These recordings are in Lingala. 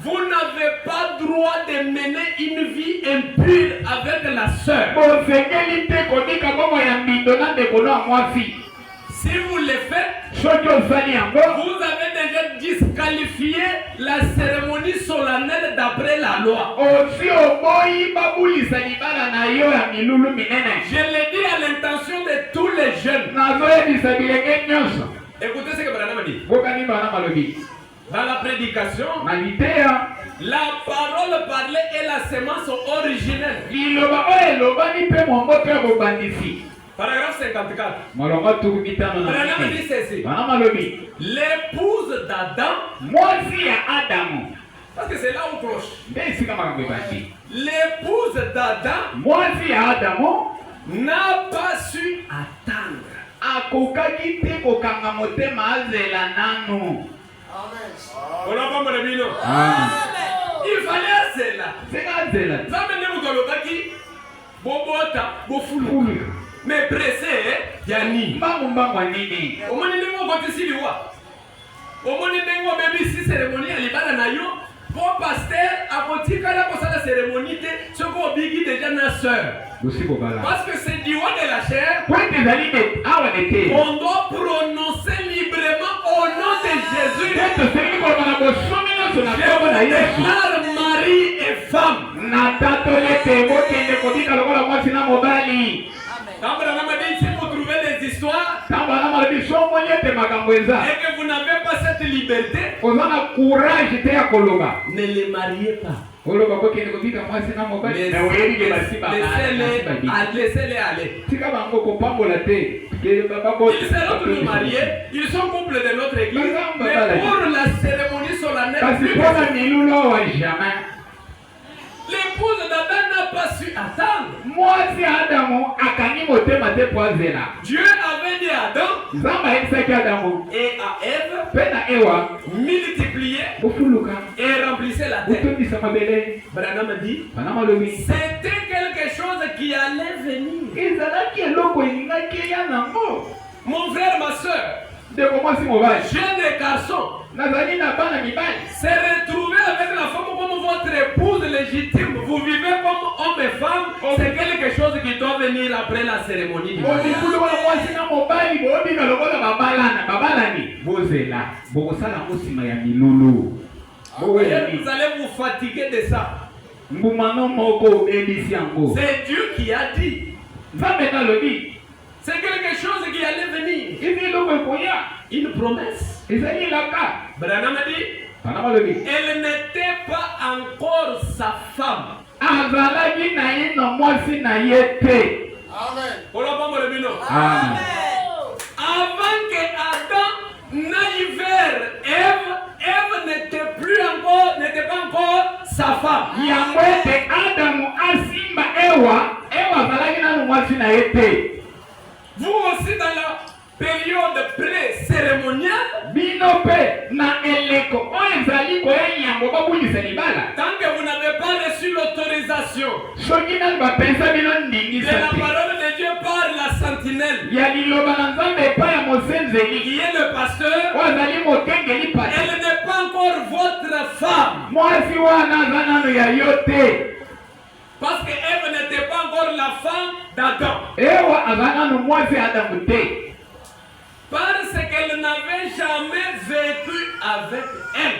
Vous n'avez pas droit de mener une vie impure avec la sœur. Si vous le faites, vous avez déjà disqualifié la cérémonie solennelle d'après la loi. Je l'ai dit à l'intention de tous les jeunes. Écoutez ce que Branham dit. Dans la prédication, la parole parlée est la sémence originelle. Paragraphe 54. Branham dit ceci. L'épouse d'Adam, parce que c'est là où cloche. L'épouse d'Adam n'a pas su attendre. Il fallait cela. Mais pressé, Yanni. Au moment où on cérémonie à l'Ibana Nayo, pour pasteur, à côté de la cérémonie, ce qu'on bigi déjà na sœur. Parce que c'est du haut de la chair. On doit prononcer librement au nom de Jésus. Je déclare mari et femme. Quand si vous trouvez des histoires et que vous n'avez pas cette liberté, ne les mariez pas. Laissez-les aller. Ils seront tous mariés, ils sont couple de notre église, mais pour la cérémonie solennelle, l'épouse d'Adam n'a pas su attendre. Dieu avait dit à Adam et à Ève, multipliez et remplissez la terre. Branham dit, c'était quelque chose qui allait venir. Mon frère, ma soeur, jeune garçon, s'est retrouvé avec la femme comme votre épouse légitime. Vous vivez comme homme et femme. C'est quelque chose qui doit venir après la cérémonie. Vous allez vous fatiguer de ça. C'est Dieu qui a dit. C'est quelque chose qui allait venir. Une promesse. Branham dit, elle n'était pas encore sa femme. Amen. Avant que Adam n'aille vers Ève, Ève n'était pas encore sa femme. Vous aussi dans la période pré-cérémoniale, tant que vous n'avez pas reçu l'autorisation de la parole de Dieu par la sentinelle, qui est le pasteur, elle n'est pas encore votre femme. Parce que Ève n'était pas encore la femme d'Adam. Parce qu'elle n'avait jamais vécu avec elle.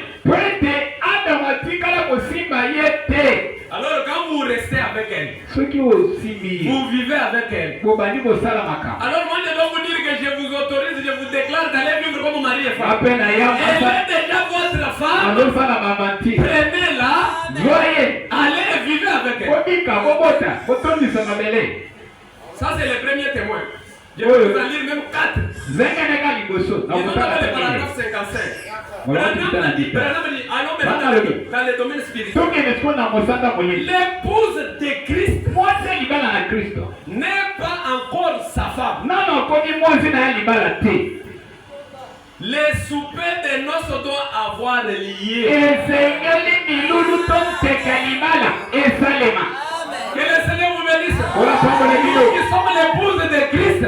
Alors quand vous restez avec elle, vous vivez avec elle. Alors moi je dois vous dire que je vous autorise, je vous déclare d'aller vivre comme mari et femme. Elle est déjà votre femme. Prenez-la, allez vivre avec elle. Ça c'est le premier témoin. Je vais vous en lire même 4. Ils ont dans le paragraphe 55. Branham dit, allons maintenant dans le domaine spirituel. L'épouse de Christ n'est pas encore sa femme. Les soupers de noces doivent avoir lié. Que le Seigneur vous bénisse. Nous qui sommes l'épouse de Christ,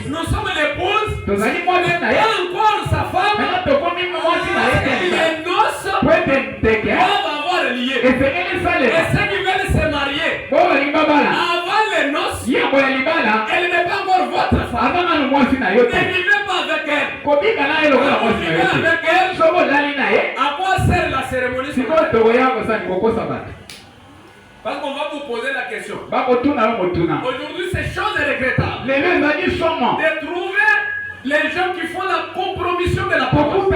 nous sommes l'épouse, pas encore sa femme. Il y a Et ceux qui veulent se marier avant les noces, elle n'est pas encore votre femme. Ne vivez pas avec elle. Avec elle, à quoi sert la cérémonie? Parce qu'on va vous poser la question. Aujourd'hui, c'est chose regrettable de trouver les gens qui font la compromission de la parole.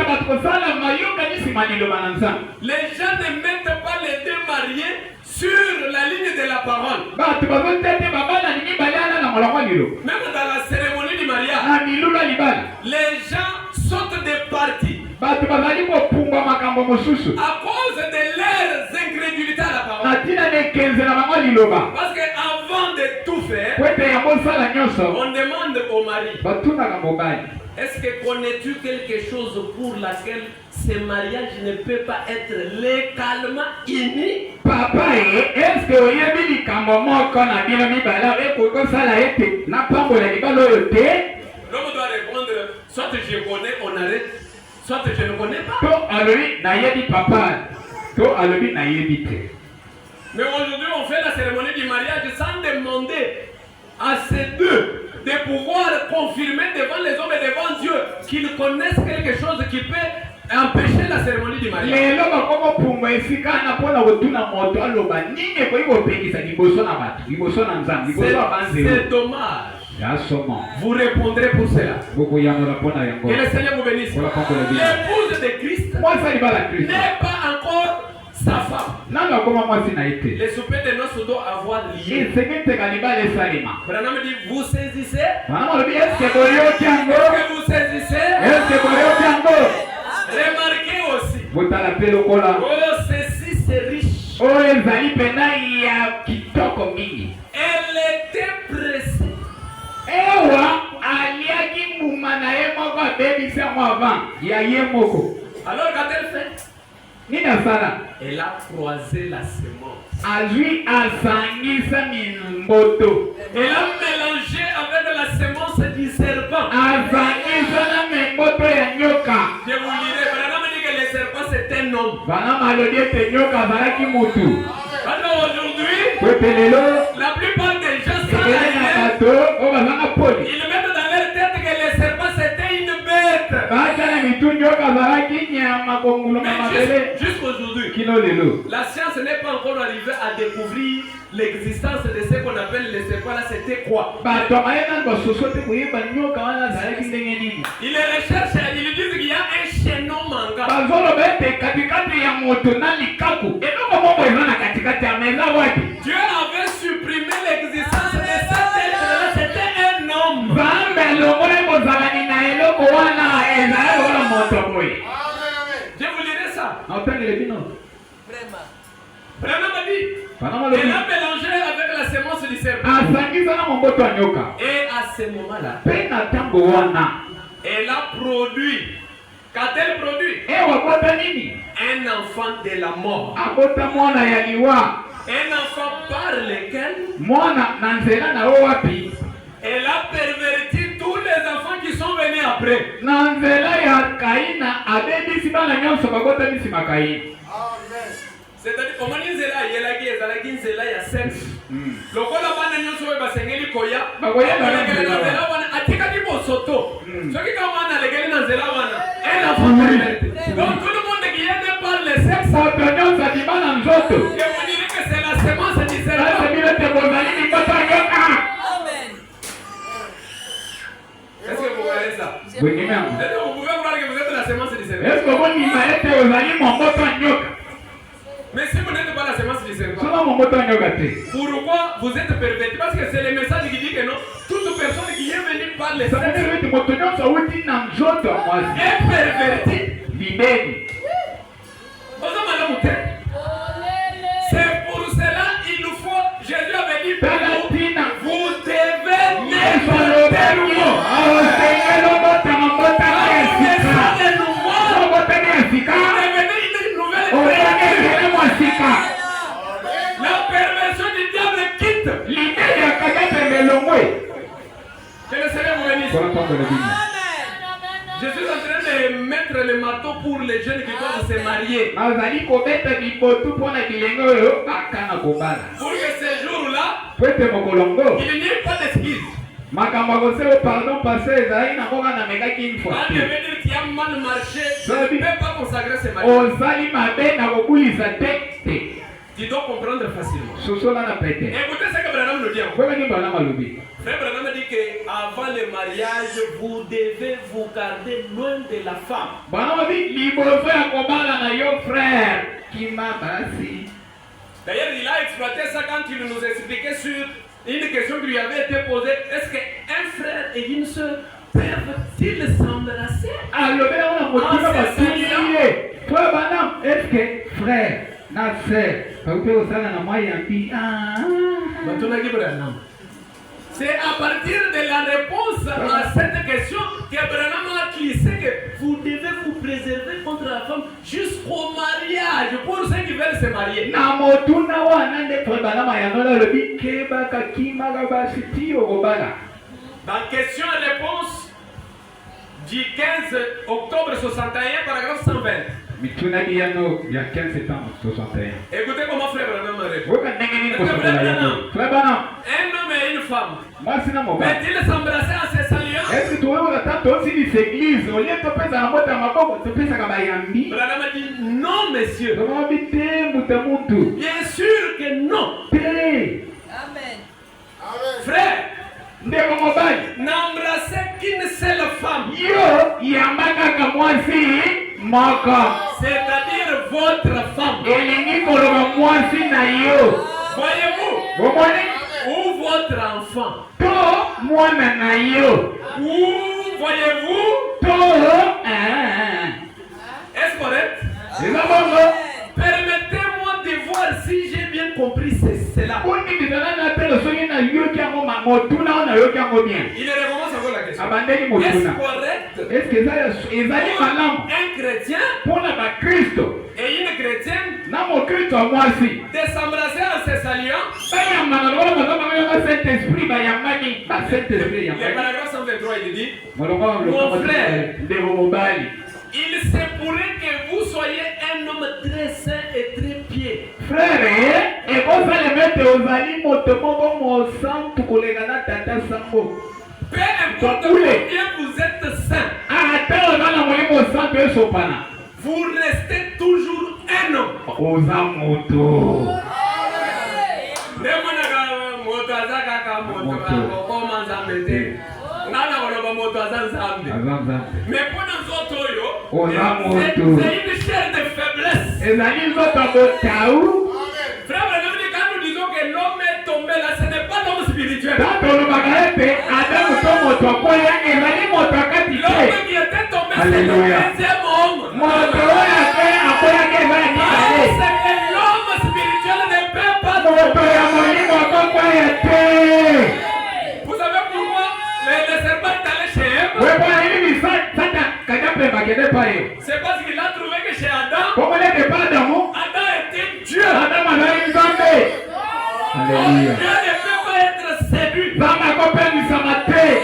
Les gens ne mettent pas les deux mariés sur la ligne de la parole. Même dans la cérémonie du mariage, les gens sautent des parties à cause de leurs incrédulités à la parole. Parce qu'avant de tout faire, on demande au mari, est-ce que connais-tu quelque chose pour laquelle ce mariage ne peut pas être légalement uni? Papa, est-ce que vous avez dit qu'à un moment qu'on a bien mis ça l'a été n'a pas L'homme doit répondre, soit je connais, on arrête, soit je ne connais pas. Mais aujourd'hui, on fait la cérémonie du mariage sans demander à ces deux de pouvoir confirmer devant les hommes et devant Dieu qu'ils connaissent quelque chose qui peut empêcher la cérémonie du mariage. C'est dommage. Vous répondrez pour cela. Que le Seigneur vous bénisse. L'épouse de Christ n'est pas encore sa femme. Les soupers de noces doivent avoir lieu. Branham dit, vous saisissez? Est-ce que vous saisissez? Remarquez aussi. Oh, ceci c'est riche. Elle était pressée. Alors quand elle fait, elle a croisé la semence. Elle a mélangé avec la semence du serpent. Je vous lirai, Branham dit que le serpent c'est un homme. Alors aujourd'hui, la plupart des gens ils mettent dans leur tête que le serpent c'était une bête. Mais jusqu'aujourd'hui, la science n'est pas encore arrivée à découvrir l'existence de ce qu'on appelle les serpents. Là, c'était quoi? Ils recherchent, ils disent qu'il y a un chaînon manga. Dieu avait supprimé l'existence de cet être-là. C'était un homme. Je vous lirai ça. Vraiment dit. Elle a mélangé avec la semence du serpent. Et à ce moment-là, elle a produit. Qu'a-t-elle produit? Un enfant de la mort. Un enfant par lequel elle a perverti tous les enfants qui sont venus après. C'est-à-dire, comment il y a sexe. Le rôle de l'union sur le Sengeli Koya, donc tout le monde qui aime par le sexe, je vous dirais que c'est la semence du serpent. Est-ce que vous voyez ça? Vous pouvez voir que vous êtes la semence du serpent. Mais si vous n'êtes pas la semence du serpent, pourquoi vous êtes perverti? Parce que c'est le message qui dit que non, toute personne qui est venue par le sexe est pervertie. C'est pour cela qu'il nous faut, Jésus avait dit, vous devez naître de nouveau. La perversion du diable quitte. Que le Seigneur vous bénisse. Je suis en train de mettre le marteau pour les jeunes qui doivent se marier. Pour Pour que ce jour-là, il n'y ait pas d'excuse. Pardon, passer, Quand je veux dire qu'il y a mal marché, je ne peux pas consacrer ce mariage. Tu dois comprendre facilement. Écoutez ce que Branham nous dit. Frère Branham dit qu'avant le mariage, vous devez vous garder loin de la femme. D'ailleurs, il a exploité ça quand il nous expliquait sur une question qui lui avait été posée. Est-ce qu'un frère et une soeur peuvent-ils s'embrasser? Est-ce que frère, na sœur, c'est à partir de la réponse à cette question que Branham a glissé que vous devez vous préserver contre la femme jusqu'au mariage pour ceux qui veulent se marier. Dans question et réponse du 15 octobre 61, paragraphe 120. Écoutez comment frère Branham répond. Un homme et une femme peut-ils s'embrasser en se saluant? Branham a dit non, monsieur. Bien sûr que non. Amen. Frère, n'embrassez qu'une seule femme. C'est-à-dire votre femme. Voyez-vous? Ou votre enfant. Ou voyez-vous? Est-ce correct? Permettez-moi de voir si j'ai bien compris cela. Il recommence encore la question. Est-ce correct? Un chrétien et une chrétienne de s'embrasser en se saluant? Le paragraphe 123, il dit: mon frère, il se pourrait que vous soyez un homme très saint et très pieux. Frère, et vous allez mettre aux aliments Peu importe combien vous êtes saint, vous restez toujours un homme. Mais pour nous autres, c'est une chair de faiblesse. Frère, quand nous disons que l'homme est tombé là, ce n'est pas l'homme spirituel. L'homme qui était tombé, c'est le deuxième homme. C'est que l'homme spirituel ne peut pas tomber. Vous savez pourquoi le serpent est allé chez Ève? C'est parce qu'il a trouvé que chez Adam, Adam était Dieu. Alléluia. Dieu ne peut pas être séduit. Dieu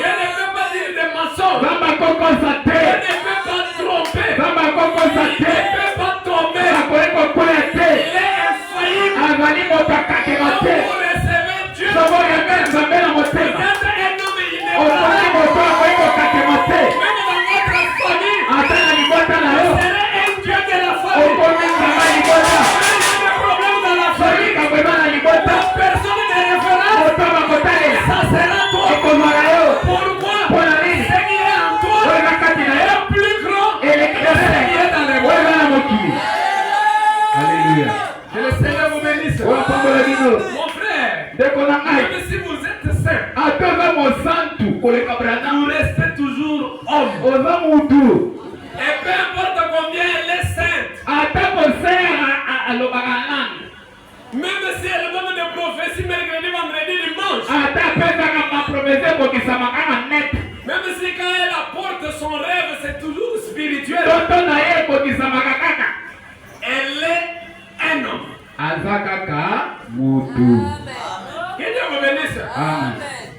ne peut pas dire des mensonges. Dieu ne peut pas tromper. Il ne peut pas tomber. Il est infaillible. Quand vous recevez Dieu, vous êtes un homme et il n'est pas. Même dans votre famille, vous serez un Dieu de la famille. Même dans des problèmes dans la famille, la personne de référence, ça sera toi. Pourquoi? Ce qui est en toi est plus grand que ce qui est dans le monde. Alléluia. Que le Seigneur vous bénisse. Mon frère, même si vous êtes saint, vous restez toujours homme. Et peu importe combien elle est sainte, même si elle donne des prophéties mercredi, vendredi, dimanche, même si quand elle apporte son rêve, c'est toujours spirituel, elle est un homme. Que Dieu vous bénisse. Amen.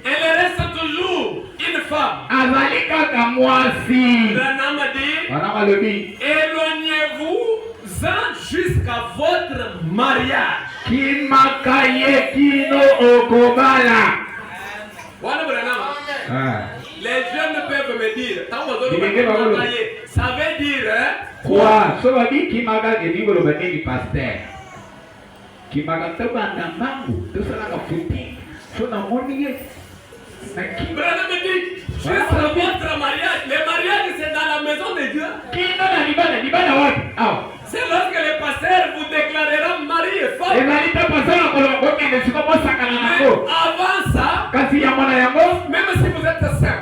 Elle reste toujours une femme. azali kaka mwasi. Branham a dit, Branham alobi éloignez-vous-en jusqu'à votre mariage. kimaka ye kino okobala. Voilà Branham. Les jeunes peuvent me dire, ça veut dire, hein? Quoi? So babi kimaka elingo lo bani pasteur. Kimaka tabanda mangu, to sala ka futi. So na moni ye. Branham me dit, juste votre mariage. Le mariage c'est dans la maison de Dieu. Kino na libana wapi? Ah. C'est lorsque le pasteur vous déclarera mari et femme. Et avant ça, même si vous êtes saint,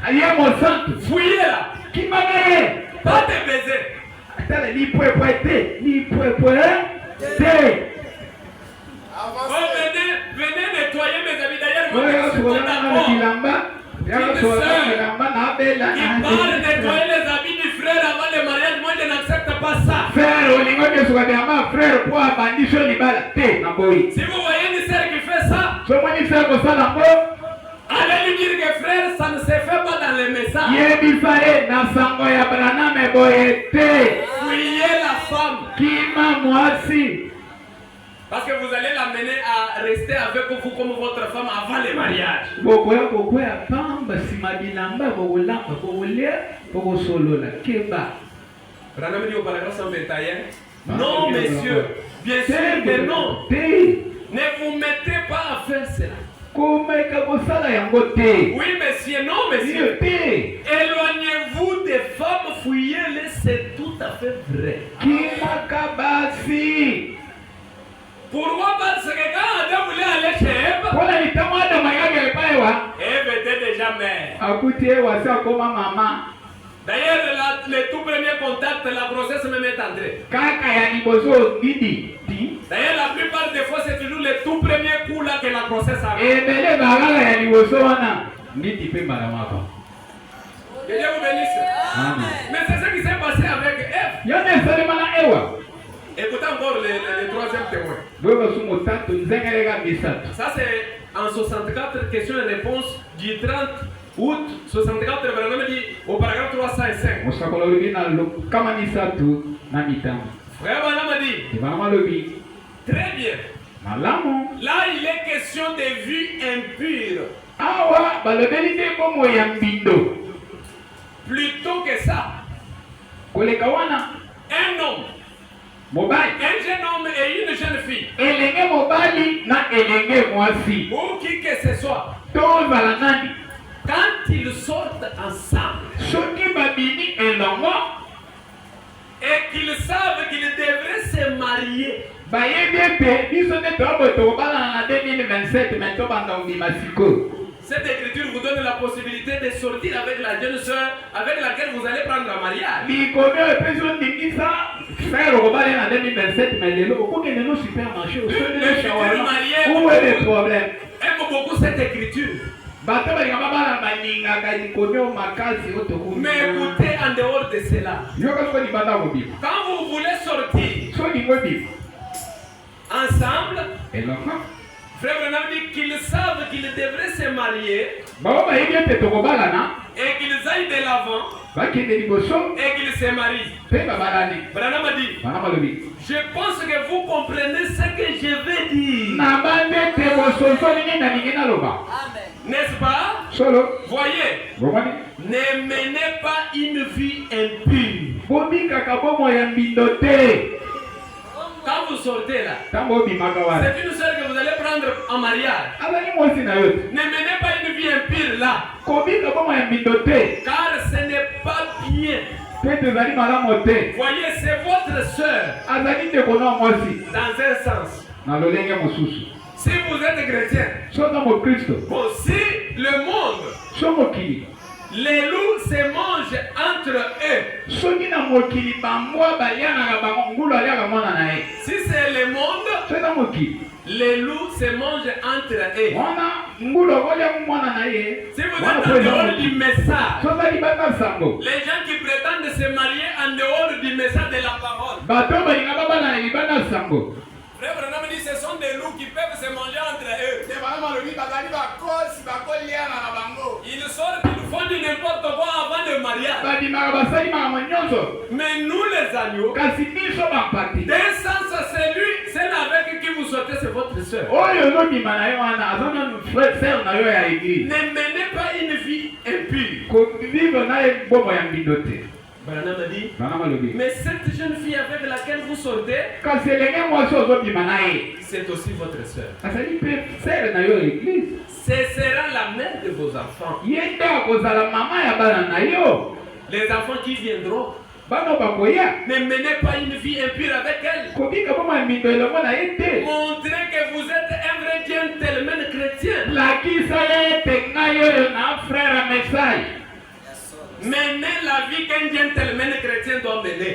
elle est sainte, fouillez-la. Pas de baiser. Venez nettoyer mes habits. D'ailleurs, moi, je suis d'accord. Qui parle de nettoyer les habits du frère avant le mariage, moi je n'accepte pas ça. Si vous voyez une sœur qui fait ça, allez lui dire que frère, ça ne se fait pas dans les messages. Fouillez la femme. Parce que vous allez l'amener à rester avec vous comme votre femme avant le mariage. Branham dit au paragraphe 121, non messieurs, bien sûr que non. Ne vous mettez pas à faire cela. Oui monsieur, non monsieur. Éloignez-vous des femmes, fouillez-les, c'est tout à fait vrai. Pourquoi? Parce que quand Adam voulait aller chez Ève, Ève était déjà mère. D'ailleurs, le tout premier contact, la grossesse même est entrée. D'ailleurs, la plupart des fois, c'est toujours le tout premier coup là que la grossesse arrive. Que Dieu vous bénisse. Mais c'est ce qui s'est passé avec Ève. Écoutez encore le troisième témoin. Ça c'est en 64, questions et réponses du 30 août 64, Branham dit au paragraphe 305. Frère Branham a dit, très bien. Là il est question de vues impures. Plutôt que ça, un homme, un jeune homme et une jeune fille, ou qui que ce soit, quand ils sortent ensemble et qu'ils savent qu'ils devraient se marier, cette écriture vous donne la possibilité de sortir avec la jeune soeur avec laquelle vous allez prendre un mariage. Où est le problème? Aime beaucoup cette écriture. Mais écoutez, en dehors de cela, quand vous voulez sortir ensemble, Frère Branham dit qu'ils savent qu'ils devraient se marier et qu'ils aillent de l'avant et qu'ils se marient. Branham a dit, je pense que vous comprenez ce que je vais dire. N'est-ce pas? Voyez, ne menez pas une vie impure. Quand vous sortez là, c'est une soeur que vous allez prendre en mariage. Ne menez pas une vie impure là. Car ce n'est pas bien. Voyez, c'est votre soeur. Dans un sens. Si vous êtes chrétien, bon, si le monde, les loups se mangent entre eux. Si c'est le monde, les loups se mangent entre eux. Si vous êtes en dehors du message, les gens qui prétendent se marier en dehors du message de la parole, Frère Branham dit ce sont des loups qui peuvent se manger entre eux. Mais nous les agneaux, d'un sens c'est avec qui vous sortez, c'est votre soeur. Ne menez pas une vie impure. Branham a dit, mais cette jeune fille avec laquelle vous sortez, c'est aussi votre soeur. Ce sera la mère de vos enfants. Les enfants qui viendront. Ne menez pas une vie impure avec elle. Montrez que vous êtes un vrai gentleman chrétien. Menez la vie qu'un gentleman chrétien doit mener.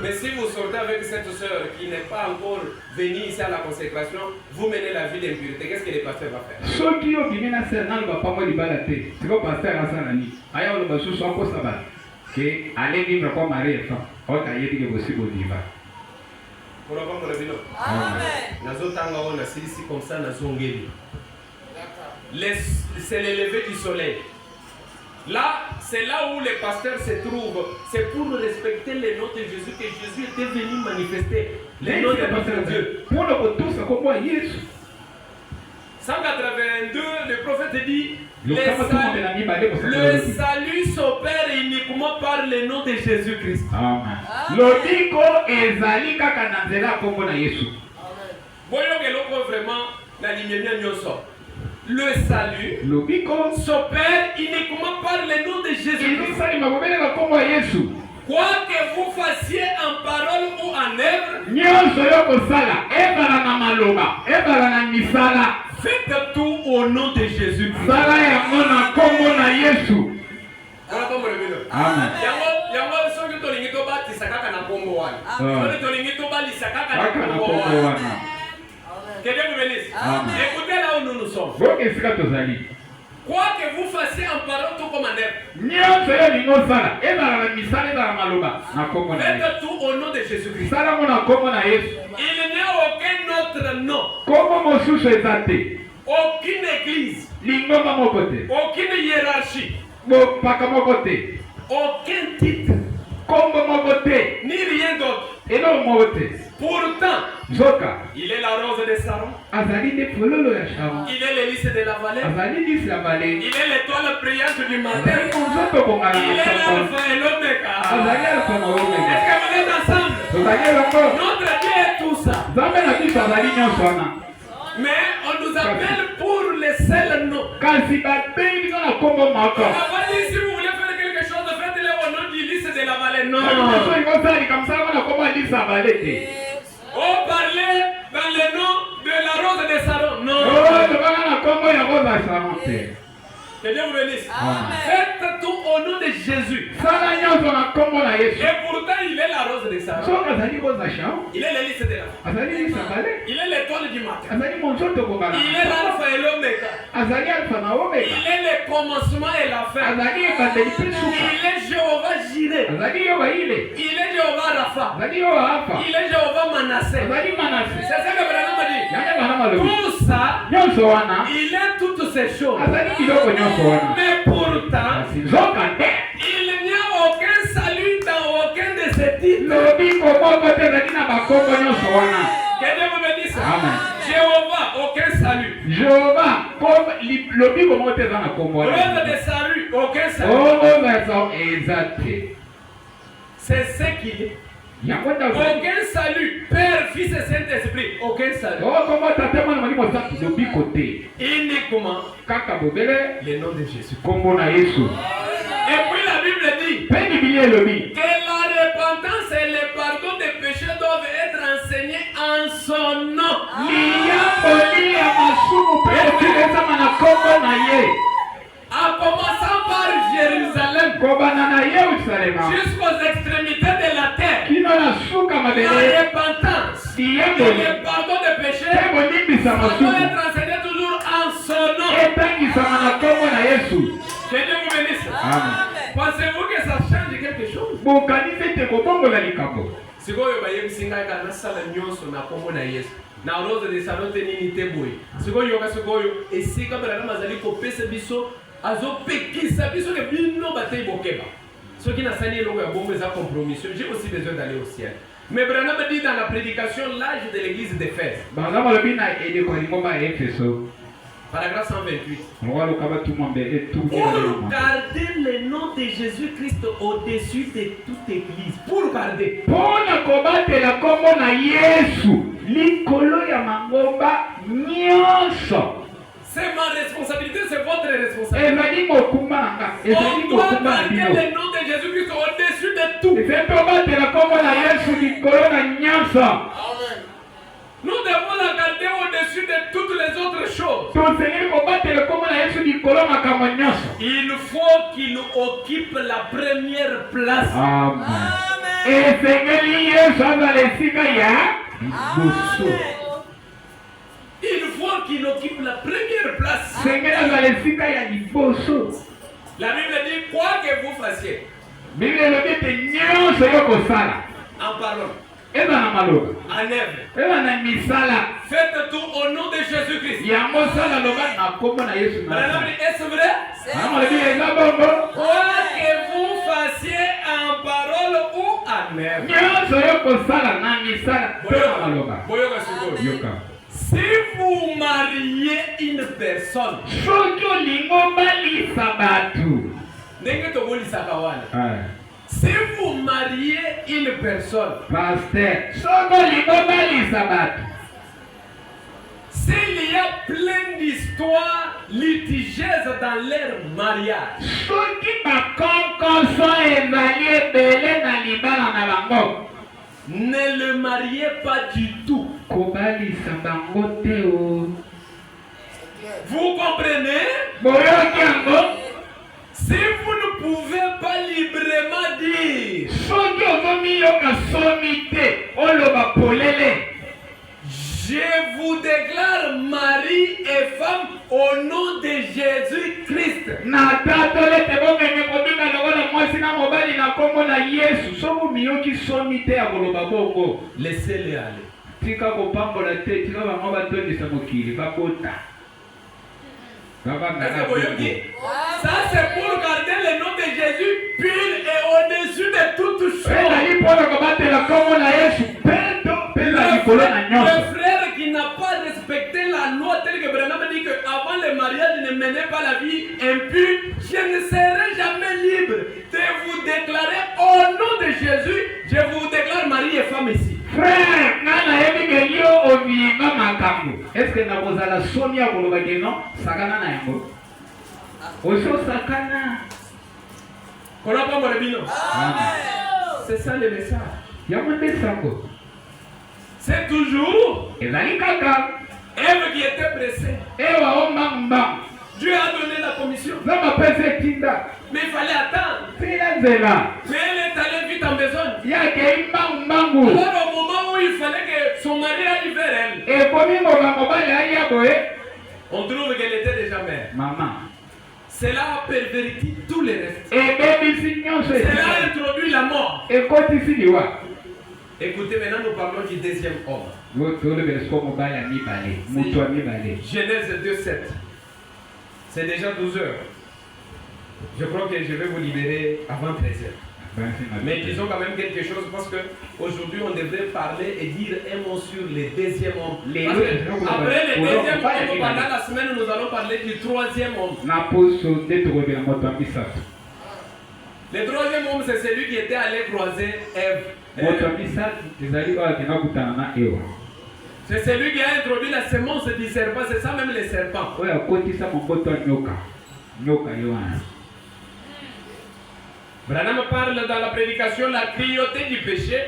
Mais si vous sortez avec cette soeur qui n'est pas encore venue ici à la consécration, vous menez la vie d'impureté. Qu'est-ce que les pasteurs vont faire? C'est le lever du soleil. Là, c'est là où les pasteurs se trouvent. C'est pour respecter les noms de Jésus que Jésus était venu manifester. Les noms de notre Dieu. 182, le prophète dit, le salut s'opère uniquement par le nom de Jésus-Christ. Amen. Le salut s'opère uniquement par le nom de Jésus-Christ. Quoi que vous fassiez en parole ou en œuvre, faites tout au nom de Jésus-Christ. Amen. Que Dieu vous bénisse. Écoutez là où nous sommes. Quoi que vous fassiez en parole tout comme en œuvre, faites tout au nom de Jésus-Christ. Il n'y a aucun autre nom, aucune église, aucune hiérarchie, aucun titre, ni rien d'autre. Pourtant, il est la rose de Saron. Il est l'hélice de la vallée. Il est l'étoile brillante du matin. Il est l'alpha et l'oméga. Est-ce que vous êtes ensemble? Notre Dieu est tout ça. Mais on nous appelle pour les seuls noms. On va dire si vous voulez faire quelque chose, faites-le au nom du lys de la vallée. Non. On parlait dans le nom de la rose de Saron. Non. Que Dieu vous bénisse. Faites tout au nom de Jésus. Et pourtant, il est la rose de Saron. Il est l'hélice de la vallée. Il est l'étoile du matin. Il est l'alpha et l'oméga. Il est le commencement et la fin. Il est Jéhovah Jireh. Il est Jéhovah Rapha. Il est Jéhovah Manasseh. C'est ça que Branham a dit. Tout ça, il est toutes ces choses. Mais pourtant, il n'y a aucun salut dans aucun de ces titres. Que Dieu vous bénisse. Jéhovah, aucun salut. Rose de salut, aucun salut. C'est ce qu'il est. Aucun salut. Père, Fils et Saint-Esprit. Aucun salut. Uniquement le nom de Jésus. Et puis la Bible dit que la repentance et le pardon des péchés doivent être enseignés en son nom. En commençant par Jérusalem jusqu'aux extrémités de la terre. La repentance et le pardon des péchés doivent être enseignés toujours en son nom. Que Dieu vous bénisse. Pensez-vous que ça change quelque chose? Sikoyo bayebisinga kana sala nyonso na kombo na Yesu. Na rose de Saron te nini te boy. Sikoyo esika bala mazali ko pesa biso azopekisa biso ke bino batei bokeba. Ceux qui n'ont pas de compromission, j'ai aussi besoin d'aller au ciel. Mais Branham dit dans la prédication l'âge de l'église d'Éphèse. Paragraphe 128. Pour garder le nom de Jésus-Christ au-dessus de toute église. Pour garder. C'est ma responsabilité, c'est votre responsabilité. On doit garder le nom de Jésus-Christ au-dessus de tout. Nous devons la garder au-dessus de toutes les autres choses. Il faut qu'il occupe la première place. Amen. Il faut qu'il occupe la première place. La Bible dit quoi que vous fassiez. En parole. En œuvre. Faites tout au nom de Jésus-Christ. Est-ce vrai? Quoi que vous fassiez en parole ou en œuvre. Si vous mariez une personne, si vous mariez une personne, s'il y a plein d'histoires litigieuses dans leur mariage, ne le mariez pas du tout. Vous comprenez? Si vous ne pouvez pas librement dire je vous déclare mari et femme au nom de Jésus-Christ, laissez-les aller. Ça c'est pour garder le nom de Jésus pur et au-dessus de toutes choses. Le frère qui n'a pas respecté la loi telle que Branham dit qu'avant le mariage ne menait pas la vie impure, je ne serai jamais libre de vous déclarer au nom de Jésus, je vous déclare mari et femme ici. Frère, est-ce que nous avons la sonia pour le bagnon? Sakana na yango. Oso sakana. Kola pa mbino. C'est ça le message. Yamande sako. C'est toujours Ezali kaka. Ève qui était pressée. Ewa omamba. Dieu a donné la commission. Zama pese tinda. Mais il fallait attendre. Mais elle est allée vite en besogne. Alors au moment où il fallait que son mari aille vers elle, on trouve qu'elle était déjà mère. Maman. Cela a perverti tous les restes. Cela a introduit la mort. Écoutez, maintenant nous parlons du deuxième homme. Genèse 2:7. C'est déjà 12 heures. Je crois que je vais vous libérer avant 13 heures. Mais disons quand même quelque chose parce qu'aujourd'hui on devrait parler et dire un mot sur les deuxième homme. Après le deuxième homme, pendant la semaine, nous allons parler du troisième homme. Le troisième homme, c'est celui qui était allé croiser Ève. C'est celui qui a introduit la semence du serpent, c'est ça même le serpent. Branham parle dans la prédication la cruauté du péché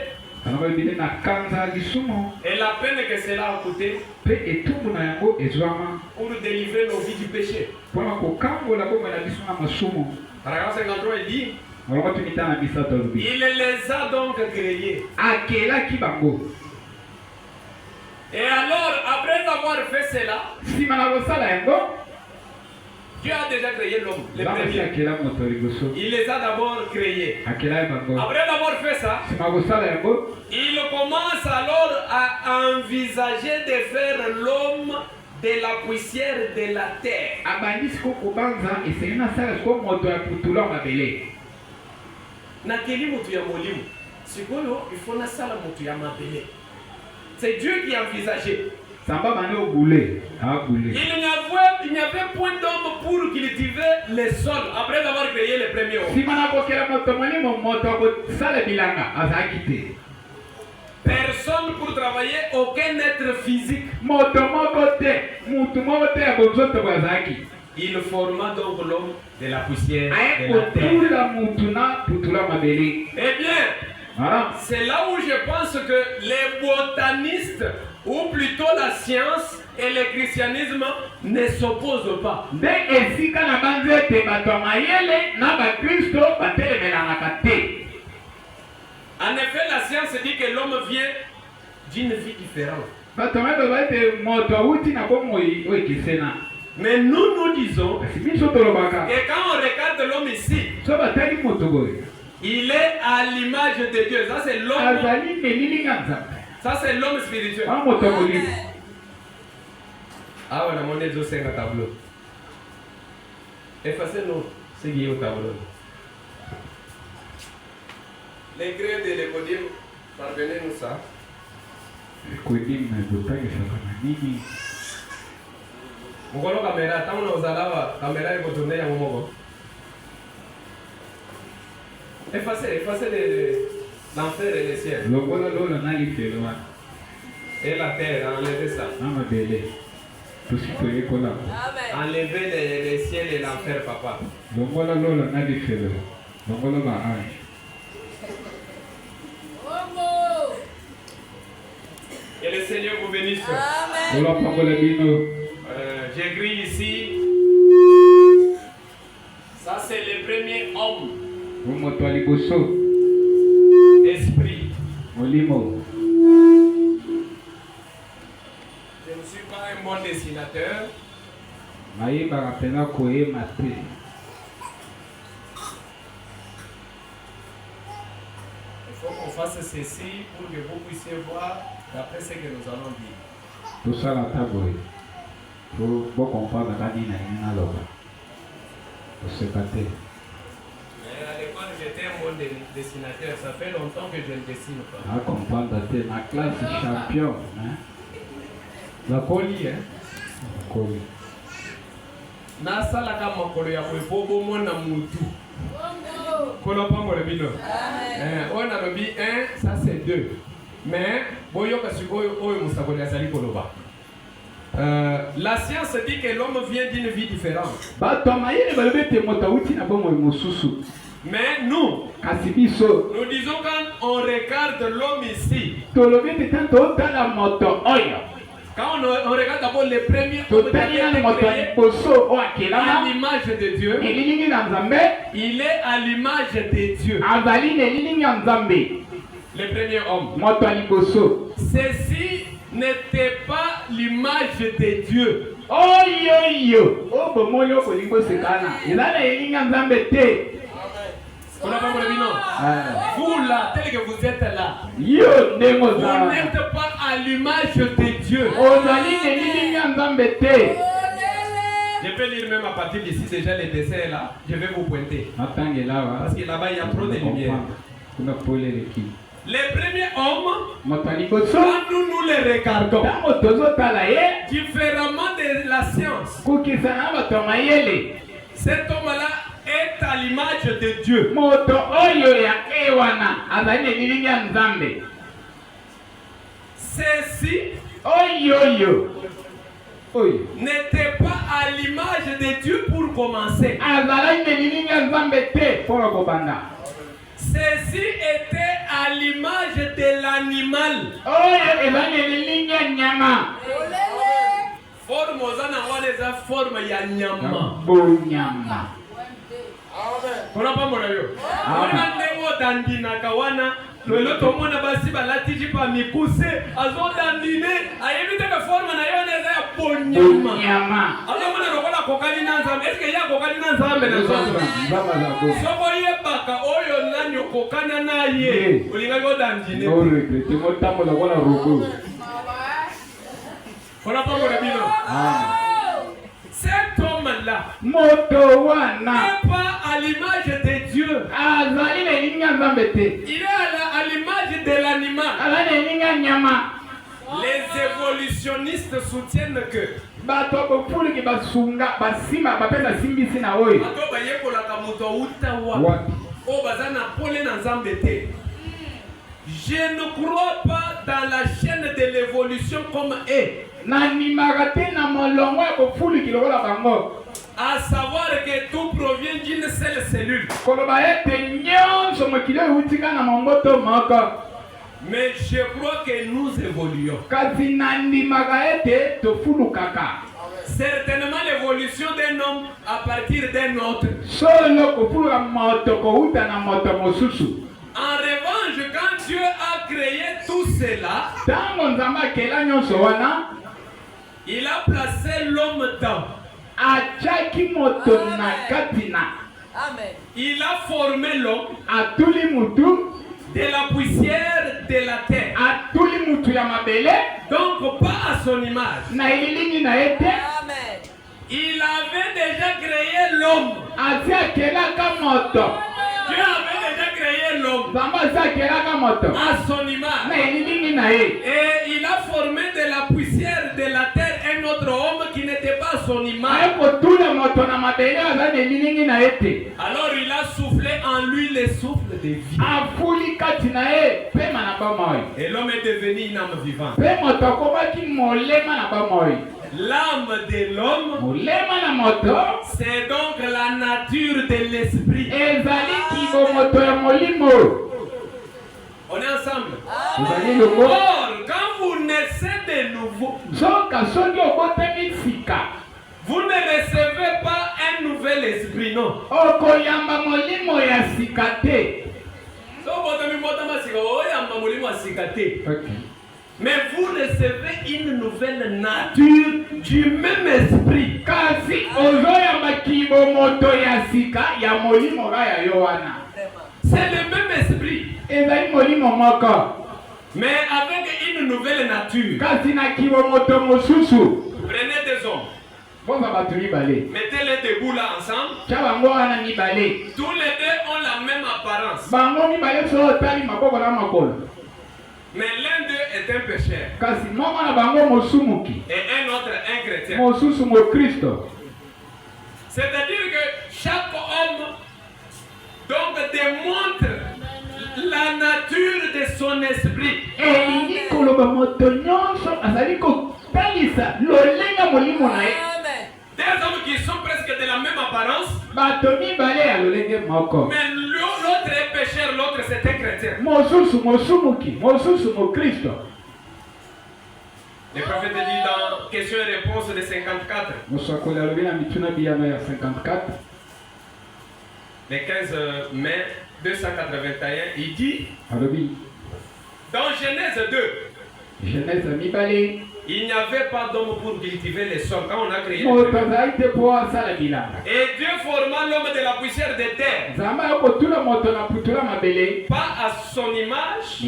et la peine que cela a coûté pour nous délivrer nos vies du péché. Paragraphe 53, il dit il les a donc créés. Et alors, après avoir fait cela, Dieu a déjà créé l'homme, le premier. Il les a d'abord créés. Après d'avoir fait ça, il commence alors à envisager de faire l'homme de la poussière de la terre. Abandisi ko kubanza esena sala ko moto ya kutula mabele. Na keli mutu ya molimo. Sikoyo il faut na sala mutu ya mabele. C'est Dieu qui a envisagé. Samba mane o boulé, a boulé. Il n'y avait point d'homme pour cultiver les sols après avoir créé les premiers hommes. Si mana ko kera moto molimo moto ko sala bilanga azakite. Personne pour travailler, aucun être physique. Il forma donc l'homme de la poussière de la terre. Eh bien, c'est là où je pense que les botanistes, ou plutôt la science et le christianisme, ne s'opposent pas. En effet, la science dit que l'homme vient d'une vie différente. Mais nous disons que quand on regarde l'homme ici, il est à l'image de Dieu. Ça c'est l'homme. Ça c'est l'homme spirituel. Ah ouais, on est aussi un tableau. Effacez-nous ce qui est au tableau. Les grès de l'écodime, parvenez-nous ça. Mukolo caméra, tant on a caméra et retourner à mon effacez l'enfer et le ciel. Et la terre, enlevez ça. Enlevez le ciel et l'enfer, papa. Que le Seigneur vous bénisse. J'écris ici. Ça c'est le premier homme. Esprit. Je ne suis pas un bon dessinateur. Il faut qu'on fasse ceci pour que vous puissiez voir d'après ce que nous allons dire. Tout ça la table. Pour comprendre la ligne Mais à l'école, j'étais un bon dessinateur. Ça fait longtemps que je ne dessine pas. À comprendre la classe champion. La colis, hein? La colis. Nasala kama makolo ya kwepobo mwana mutu. Kono pango le bino. On a lobi 1, ça c'est 2. Mais boyoka sikoyo oyo musakoli azali koloba. La science dit que l'homme vient d'une vie différente. Mais nous disons quand on regarde l'homme ici, quand on regarde d'abord les premiers hommes à l'image de Dieu, il est à l'image de Dieu. Les premiers hommes. Ceci n'était pas l'image de Dieu. Vous là, tel que vous êtes là, vous n'êtes pas à l'image de Dieu. Je peux lire même à partir d'ici déjà les dessins là. Je vais vous pointer. Parce que là-bas il y a trop de lumière. Les premiers hommes, quand nous les regardons, différemment de la science, cet homme-là est à l'image de Dieu. Ceci n'était pas à l'image de Dieu pour commencer. Ceci était à l'image de l'animal. Forme ozana forme ya nyama. Kuna pa mwana yo. Kuna ndengo dandina kawana. Lelo tomona basi balati jipa mikuse azodandine ayebite ka forme na yo neza ya bonyama. Azomona lokola kokali na nzambe. Est-ce que ya kokali na nzambe na nzambe? Soko yebaka oyo nanyo kokana na ye. Olinga yo dandine. No regrete mo tamola wala robo. On n'a pas mon ami, non. Cet homme-là n'est pas à l'image de Dieu. Il est à l'image de l'animal. Les évolutionnistes soutiennent que je ne crois pas dans la chaîne de l'évolution comme est. À savoir que tout provient d'une seule cellule. Mais je crois que nous évoluons. Certainement l'évolution d'un homme à partir d'un autre. En revanche, quand Dieu a créé tout cela, il a placé l'homme dans. Il a formé l'homme de la poussière de la terre. Donc pas à son image. Amen. Il avait déjà créé l'homme. Dieu avait déjà créé l'homme à son image. Et il a formé de la poussière de la terre un autre homme qui n'était pas à son image. Alors il a soufflé en lui le souffle de vie. Et l'homme est devenu une âme vivante. L'âme de l'homme, c'est donc la nature de l'esprit. On est ensemble. Or, quand vous naissez de nouveau, vous ne recevez pas un nouvel esprit, non. Mais vous recevez une nouvelle nature du même esprit. C'est le même esprit. Mais avec une nouvelle nature. Prenez des hommes. Mettez-les debout là ensemble. Tous les deux ont la même apparence. Mais l'un d'eux est un pécheur. Et un autre un chrétien. C'est-à-dire que chaque homme donc démontre la nature de son esprit. Des hommes qui sont presque de la même apparence. Mais l'autre est pécheur, l'autre c'est un chrétien. Le prophète dit dans question et réponse de 54. Le 15 mai 281, il dit dans Genèse 2. Il n'y avait pas d'homme pour cultiver les sols quand on a créé. Et Dieu forma l'homme de la poussière de terre. Pas à son image,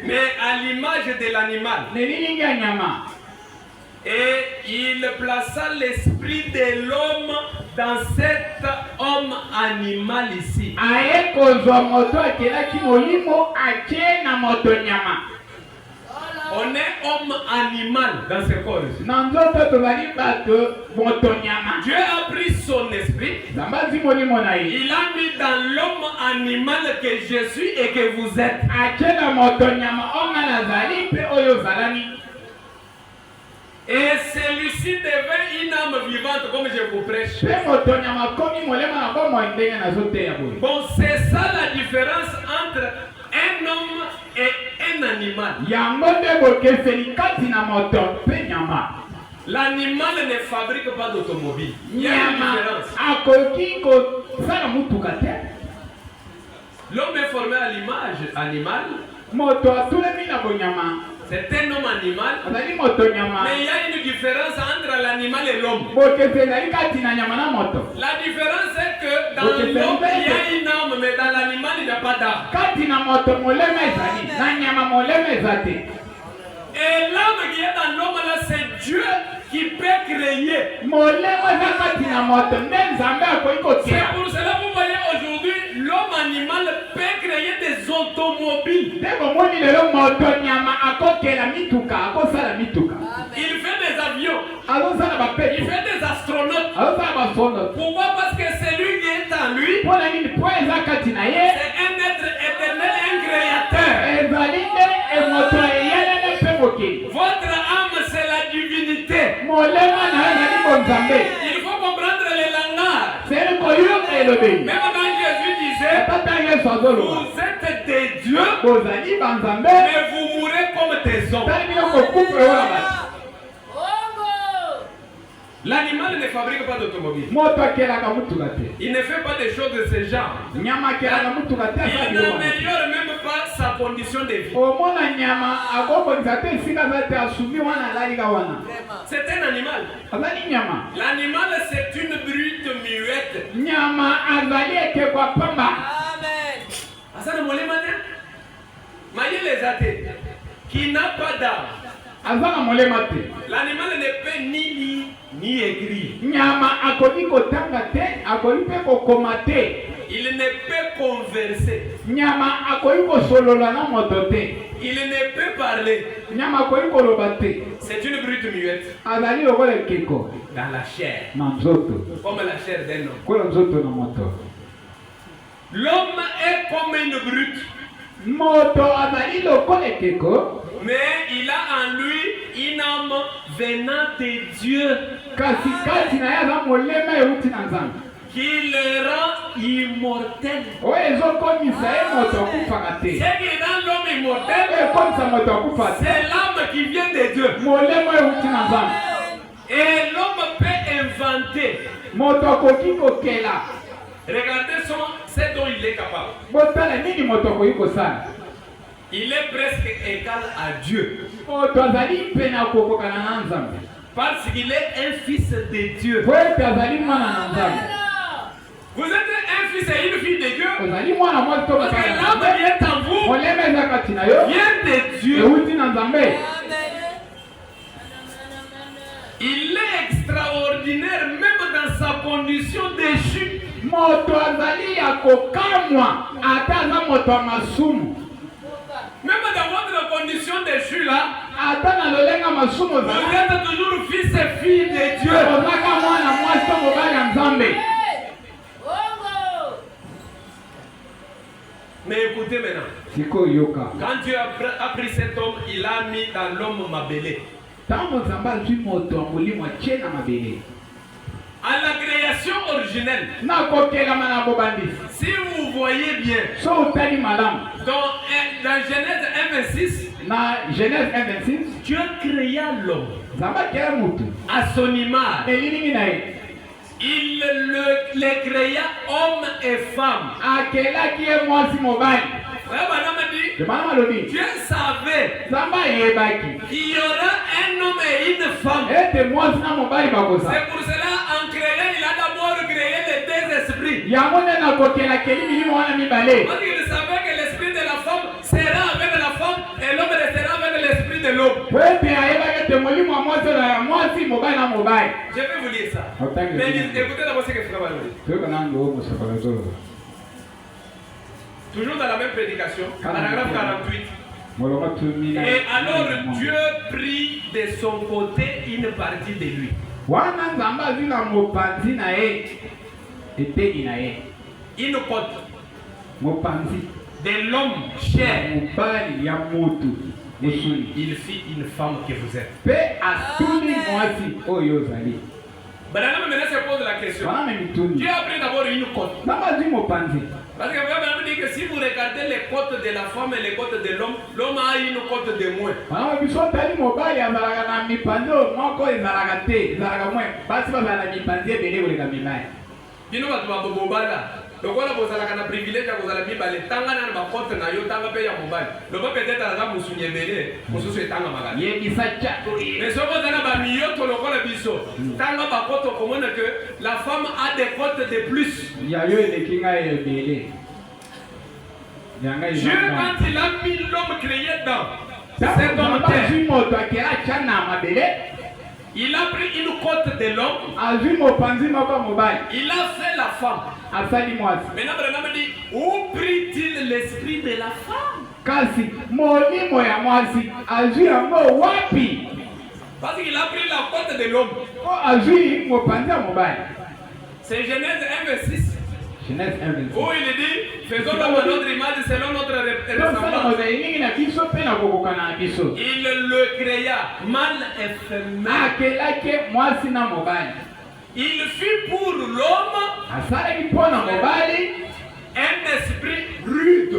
mais à l'image de l'animal. Et il plaça l'esprit de l'homme dans cet homme animal ici. On est homme animal dans ce corps. Dieu a pris son esprit. Il a mis dans l'homme animal que je suis et que vous êtes. Et celui-ci devient une âme vivante comme je vous prêche. Bon, c'est ça la différence entre un homme et un animal. L'animal ne fabrique pas d'automobile. Il y a une différence. L'homme est formé à l'image animal. C'est un homme animal. Mais il y a une différence entre l'animal et l'homme. La différence est que dans l'homme il y a une âme, mais dans l'animal il n'y a pas d'âme. Et Et l'âme qui est dans l'homme là, c'est Dieu qui peut créer. C'est pour cela que vous voyez aujourd'hui, l'homme animal peut créer des automobiles. Il fait des avions. Il fait des astronautes. Pourquoi? Parce que c'est lui qui est en lui. C'est un être éternel, un créateur. Votre âme, c'est la divinité. Il faut comprendre les langages. Même quand Jésus disait, vous êtes des dieux, mais vous mourrez comme des hommes. L'animal ne fabrique pas d'automobile. Il ne fait pas des choses de ce genre. Il n'améliore même pas sa condition de vie. C'est un animal. L'animal, c'est une brute muette. Amen. Qui n'a pas d'âme. L'animal ne peut ni lire ni écrire. Il ne peut converser. Il ne peut parler. C'est une brute muette. Dans la chair. Comme la chair d'un homme. L'homme est comme une brute. Mais il a en lui une âme venant de Dieu qui le rend immortel. Ce qui rend l'homme immortel, c'est l'âme qui vient de Dieu. Et l'homme peut inventer. Regardez ce dont il est capable. Il est presque égal à Dieu. Parce qu'il est un fils de Dieu. Vous êtes un fils et une fille de Dieu. Parce que l'âme qui est en vous vient de Dieu. Il est extraordinaire même dans sa condition déchue. Même dans votre condition déchue là, vous êtes toujours fils et fille de Dieu. Mais écoutez maintenant. Quand Dieu a pris cet homme, il l'a mis dans l'homme mabélé. À la création originelle, si vous voyez bien, dans Genèse 1:26, Dieu créa l'homme à son image. Il les créa hommes et femmes. Dieu savait qu'il y aura un homme et une femme. C'est pour cela, en créant, il a d'abord créé les deux esprits. Parce qu'il savait que l'esprit de la femme sera avec la femme et l'homme restera avec l'esprit de l'homme. Je vais vous lire ça. Mais écoutez d'abord ce que Frère va dire. Toujours dans la même prédication, paragraphe 48. Et alors Dieu prit de son côté une partie de lui. Une côte de l'homme cher. Et il fit une femme que vous êtes. Maintenant, se pose la question. Dieu a pris d'abord une côte. Parce que vous dit que si vous regardez les côtes de la femme et les côtes de l'homme, l'homme a une côte de moins. Donc voilà, vous avez un privilège à vous aller mibale. Tanga na ba côte na yo tanga pe ya mobile. Le ba peut-être à la musunye belé, mususu tanga magana. Mais ce que vous avez ba miyo to lokola biso. Tanga ba côte comment que la femme a des côtes de plus. Dieu quand il a mis l'homme créé dedans, Cet homme terre. Il a pris une côte de l'homme. Il a fait la femme. Maintenant, Branham dit, où prit-il l'esprit de la femme? Parce qu'il a pris la côte de l'homme. C'est Genèse 1, verset 6. Où il dit, faisons l'homme à notre image selon notre ressemblance. Il le créa, mâle et femelle. Il fit pour l'homme un esprit rude.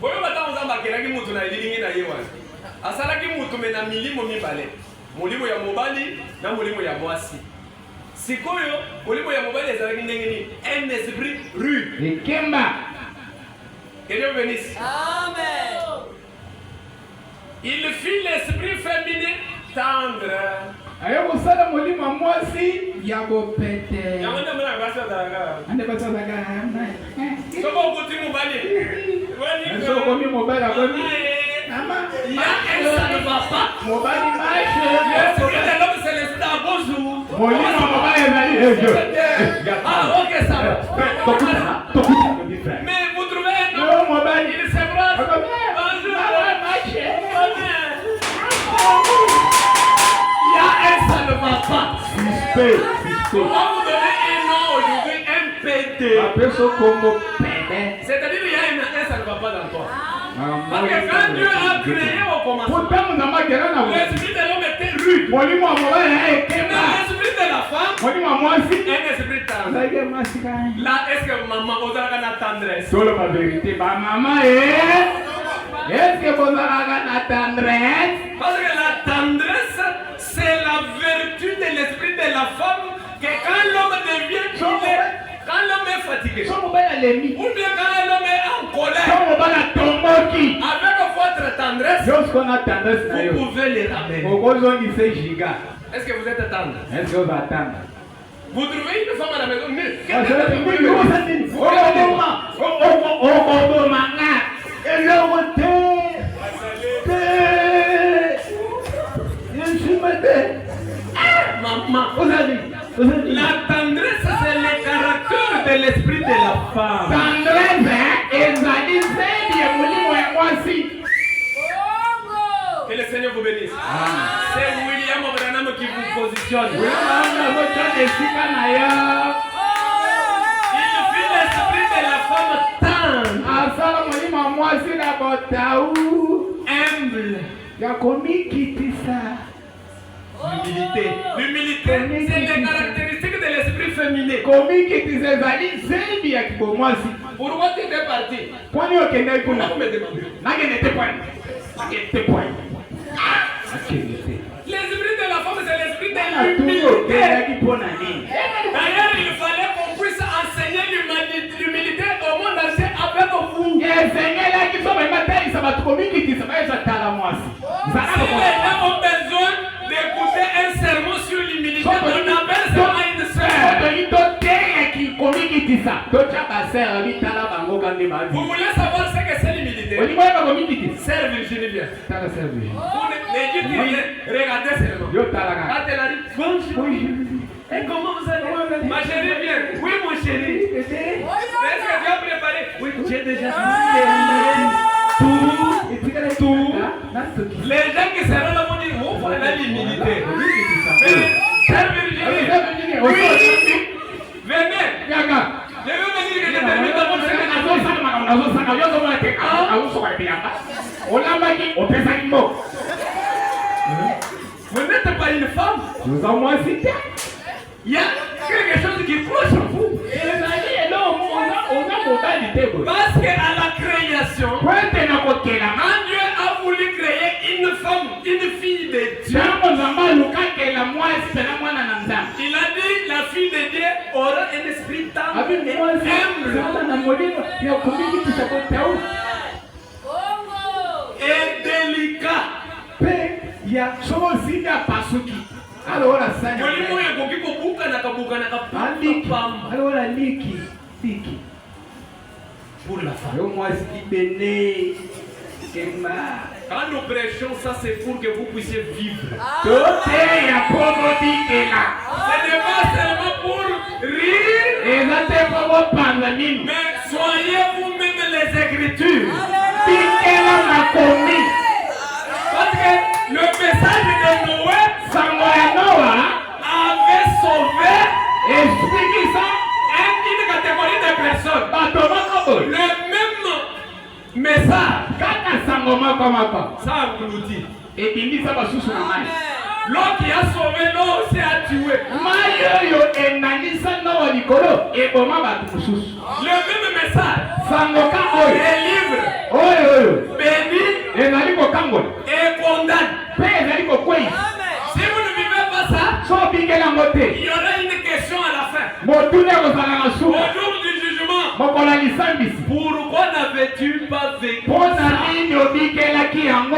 Boyo bata uzamba kelaki mutu na ilingi na yewa. Asalaki mutu mena milimo mibale. Mulimo ya mobali na mulimo ya mwasi. Sikoyo mulimo ya mobali ezalaki ndenge ni un esprit rude. Ekemba. Que Dieu bénisse. Amen. Il fit l'esprit féminin tendre. Ayo sala mulimo mwasi ya bopete. Yamanda mwana basa daga. Ande basa daga. Soko kuti mobali. Soko mi mobali akomi. Mama, ça ne va pas. Mobali marche. L'esprit de l'homme c'est l'esprit d'Abozu. Mulimo mobali ezali ejo. Ah, ok, ça va. Mais vous trouvez un homme mobile, il s'embrasse. Bonjour. Ça ne va pas. Comment vous donnez un nom aujourd'hui, un PD? C'est-à-dire qu'il y a un ça ne va pas dans toi. Parce que quand Dieu a créé au commencement, l'esprit de l'homme était rude. L'esprit de la femme, un esprit tendre. Là, est-ce que maman vous a la tendresse? Solo ma vérité, ma maman est-ce que vous avez la tendresse? Parce que la tendresse, c'est la vertu de l'esprit de la femme que quand l'homme devient troublé, quand l'homme est fatigué, ou bien quand l'homme est en colère, avec votre tendresse, vous pouvez les ramener. Est-ce que vous êtes tendre? Est-ce que vous attendez? Vous trouvez une femme à la maison nue? Maman, la tendresse, c'est le caractère de l'esprit de la femme. Que le Seigneur vous bénisse. C'est William Branham qui vous positionne. Il fit l'esprit de la femme tendre, humble. L'humilité, c'est les caractéristiques de l'esprit féminin. Pourquoi tu es parti? Pourquoi vous me demandez? L'esprit de la femme, c'est l'esprit de l'humilité. D'ailleurs, il fallait qu'on puisse enseigner l'humilité au monde entier avec vous. Si les gens ont besoin d'écouter un sermon sur l'humilité, on appelle ça une sœur. Vous voulez savoir ce que c'est l'humilité? Sœur Virginie, bien. Regardez seulement. Bonjour. Et comment vous allez? Ma chérie, viens. Oui, mon chéri. Est-ce que tu as préparé? Oui, j'ai déjà tout. Les gens qui seront là vont dire, oh, voilà l'humilité. Sœur Virginie, oui. Venez. Je veux venir que je termine d'abord ce que vous n'êtes pas une femme. Il y a quelque chose qui cloche en vous. Parce qu'à la création, Dieu a voulu créer une femme, une fille de Dieu. Il a dit la fille de Dieu aura un esprit tendre et humble et délicat. pour la femme. Yo mwasi kibene. Kema. Quand nous prêchons, ça c'est pour que vous puissiez vivre. Tote ya pomo bikela. Ce n'est pas seulement pour rire, Ezate pomo panzamino. mais soyez vous-même les Écritures. Bikela makomi. Parce que le message de Noé Sango ya Noah. avait sauvé Explique ça. une catégorie de personnes. Bato moko. Le même message, Kaka sango moko. ça vous dit. Ebimisa basusu na mai. L'eau qui a sauvé, l'eau aussi a tué. Mai oyo enanisa Noah likolo eboma bato mosusu. Le même message, Sango ka oyo. les livres Oyo. bénis Ezali kokangola. et condamnent. Pe ezali kokwei. Si vous ne vivez pas ça, So bikela ngote. il y aura une question à la fin. Motune kozala na Au suka. jour du jugement, Mokola lisambisi. pourquoi n'avais-tu pas vécu Pona ça? nini obikelaki yango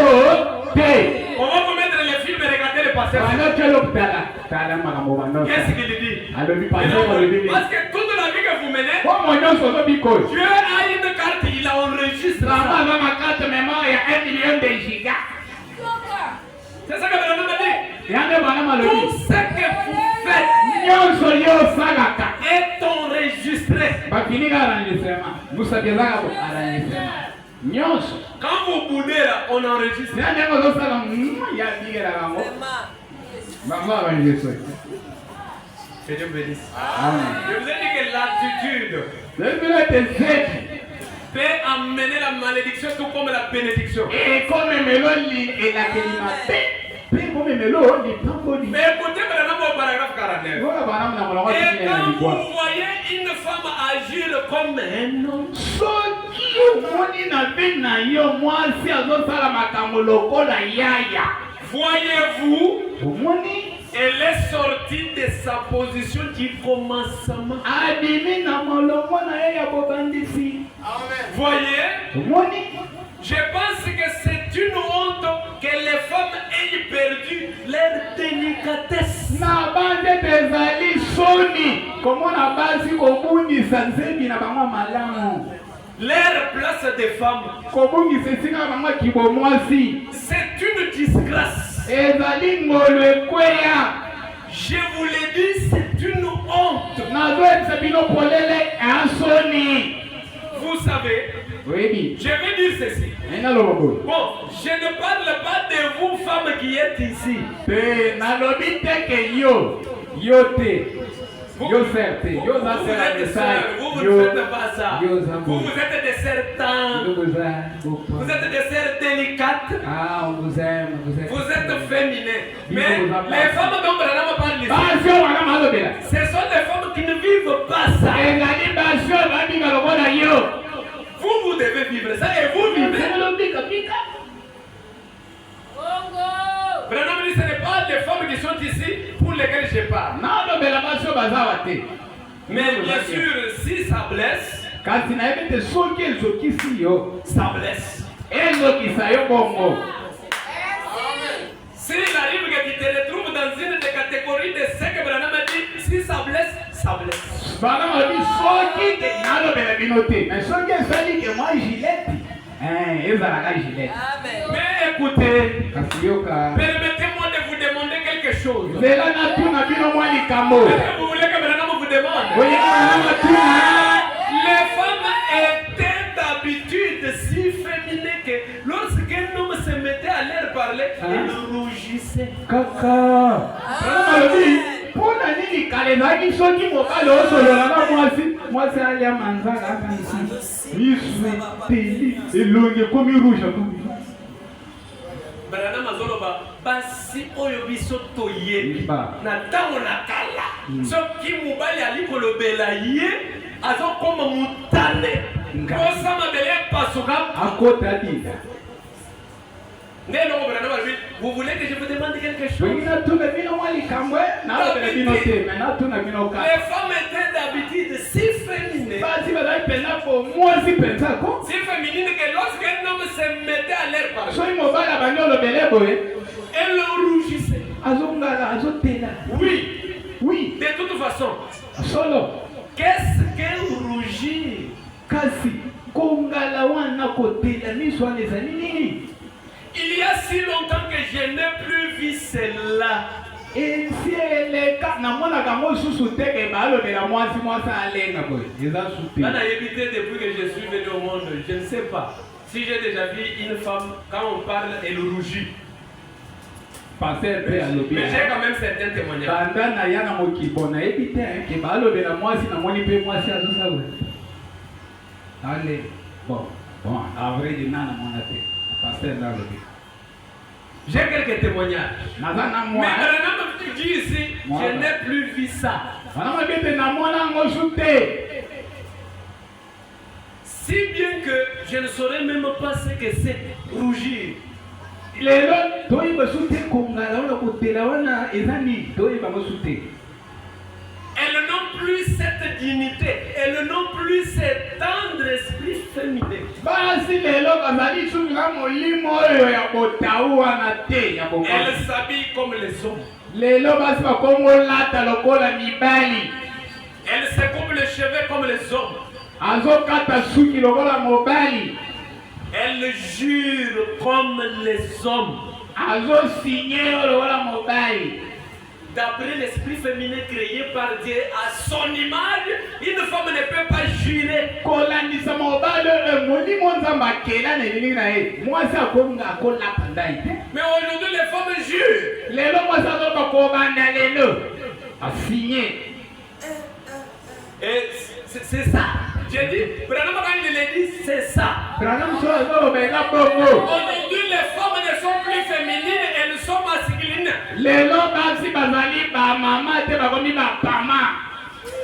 te? On va vous mettre les films et regarder le passé. Banokelo tala. Tala makambo banosa. Qu'est-ce qu'il dit? Alobi passé olobi. Parce que toute la vie que vous menez, Komo nyonso ozobikoyo. Dieu a une carte, il a enregistré Rama ça. aza na carte mémoire ya 1 million de giga. C'est ça que Bernard m'a dit. Yango bana malobi. Tout ce que vous faites Nyonso yo osalaka. est enregistré. Bafininga enregistrement. Musabiezaka ko enregistrement. Nyonso. Quand vous boudez là, on enregistre. Nani ozosala ya bigela yango. Bango enregistré. Que Dieu me bénisse. Amen. Je vous ai dit que l'attitude Lebila te zeki. peut amener la malédiction tout comme la bénédiction. Et comme meloni elakeli mabe. Pe comme melo ni pamboli. Mais écoutez maintenant au paragraphe 49. Ngoka bana na molongo Et tini na quand likwa. vous voyez une femme agir comme un homme, Soki omoni na be na yo mwasi azosala makambo lokola yaya. voyez-vous, Omoni elle est sortie de sa position du commencement. abimi na molongo na ye ya bobandisi. Voyez, Omoni je pense que c'est une honte que les femmes aient perdu leur délicatesse. na bande bezali soni komona basi kobungisa nzembi na bango malamu. Leur place de femme, Kobungisa esika na bango kibo mwasi. c'est une disgrâce. Ezali ngolo ekweya. Je vous l'ai dit, c'est une honte. Nazoyebisa bino polele asoni. Vous savez, Oyebi je vais dire ceci. naloba boye. Bon, je ne parle pas de vous, femmes qui êtes ici. Te nalobi te ke yo te yo serte yo za Vous sera êtes message sœurs, vous yo ne faites pas ça. yo Vous, zambo vous êtes des sœurs tendres. vous Vous êtes des sœurs délicates. ah on vous aime Vous êtes féminins. Ils Mais vous en les parlent. femmes dont Branham parle ici, basio wana malobela ce sont des femmes qui ne vivent pas ça. ezali basio babika lokola yo Vous devez vivre ça et vous vivez. elobika bika Branham dit ce n'est pas les femmes qui sont ici pour lesquelles je parle. nalobela basio bazawa te Mais bien sûr, si ça blesse, kasi nayebi te soki ezokisi yo ça blesse. ezokisa yo bongo. S'il arrive que tu te retrouves dans une des catégories de ce que Branham a dit, si ça blesse, ça blesse. Bana malobi soki te nalobela bino te mais soki esali ke mwa gilete ezalaka gilete Mais écoutez, kasi yoka permettez-moi de vous demander quelque chose. zela natuna bino mwa likambo Est-ce que vous voulez que Branham vous demande? oyekana natuna Les femmes étaient d'habitude si féminines que lorsqu'un homme se mettait à leur parler, elles rougissaient. kaka bana malobi mpona nini kala ezalaki soki mobali osolola na mwasi alia manzaka akanisi misu teli elongi ekomi rouge akomi Branham azoloba basi oyo biso toyebi na ntango na kala soki mobali ali kolobela ye azokoma motane kosa mabele epasuka akota dila nde eloko Branham alobi vous voulez que je vous demande quelque chose? soki natuna bino mwa likambo nalobela bino te me natuna bino kaka Les femmes étaient d'habitude si féminines, basi bazali mpenza po mwasi mpenza ko si féminines que lorsqu'un homme se mettait à leur parler, soki mobali abandi olobele boye elles rougissaient. azongala azotela oui De toute façon, solo qu'est-ce qu'un rougir? kasi ko kosala wana kotela miso wana ezali nini? Il y a si longtemps que je n'ai plus vu cela. Ensi eleka namonaka ngo susu te ke balobela mwasi alenga boye eza supe. Quand j'ai habité depuis que je suis venu au monde, je ne sais pas si j'ai déjà vu une femme, quand on parle, elle rougit. Passer pe alobi. Mais j'ai quand même certains témoignages. Banda na yana mokibo na ebite ke balobela mwasi na moni pe mwasi azosa we. Allez, bon, avril de nana monate. Passer là alobi. J'ai quelques témoignages. Mais maintenant, tu dis ici, je n'ai plus vu ça. Si bien que je ne saurais même pas ce que c'est rougir. Elles n'ont plus cette dignité, elles n'ont plus cet tendre esprit féminin. Elles s'habillent comme les hommes. Elles se coupent les cheveux comme les hommes. Elles jurent comme les hommes. D'après l'esprit féminin créé par Dieu à son image, une femme ne peut pas jurer. Mais aujourd'hui, les femmes jurent. Et c'est ça. J'ai dit, Branham quand il l'a dit, c'est ça. Aujourd'hui, les femmes ne sont plus féminines, elles sont masculines.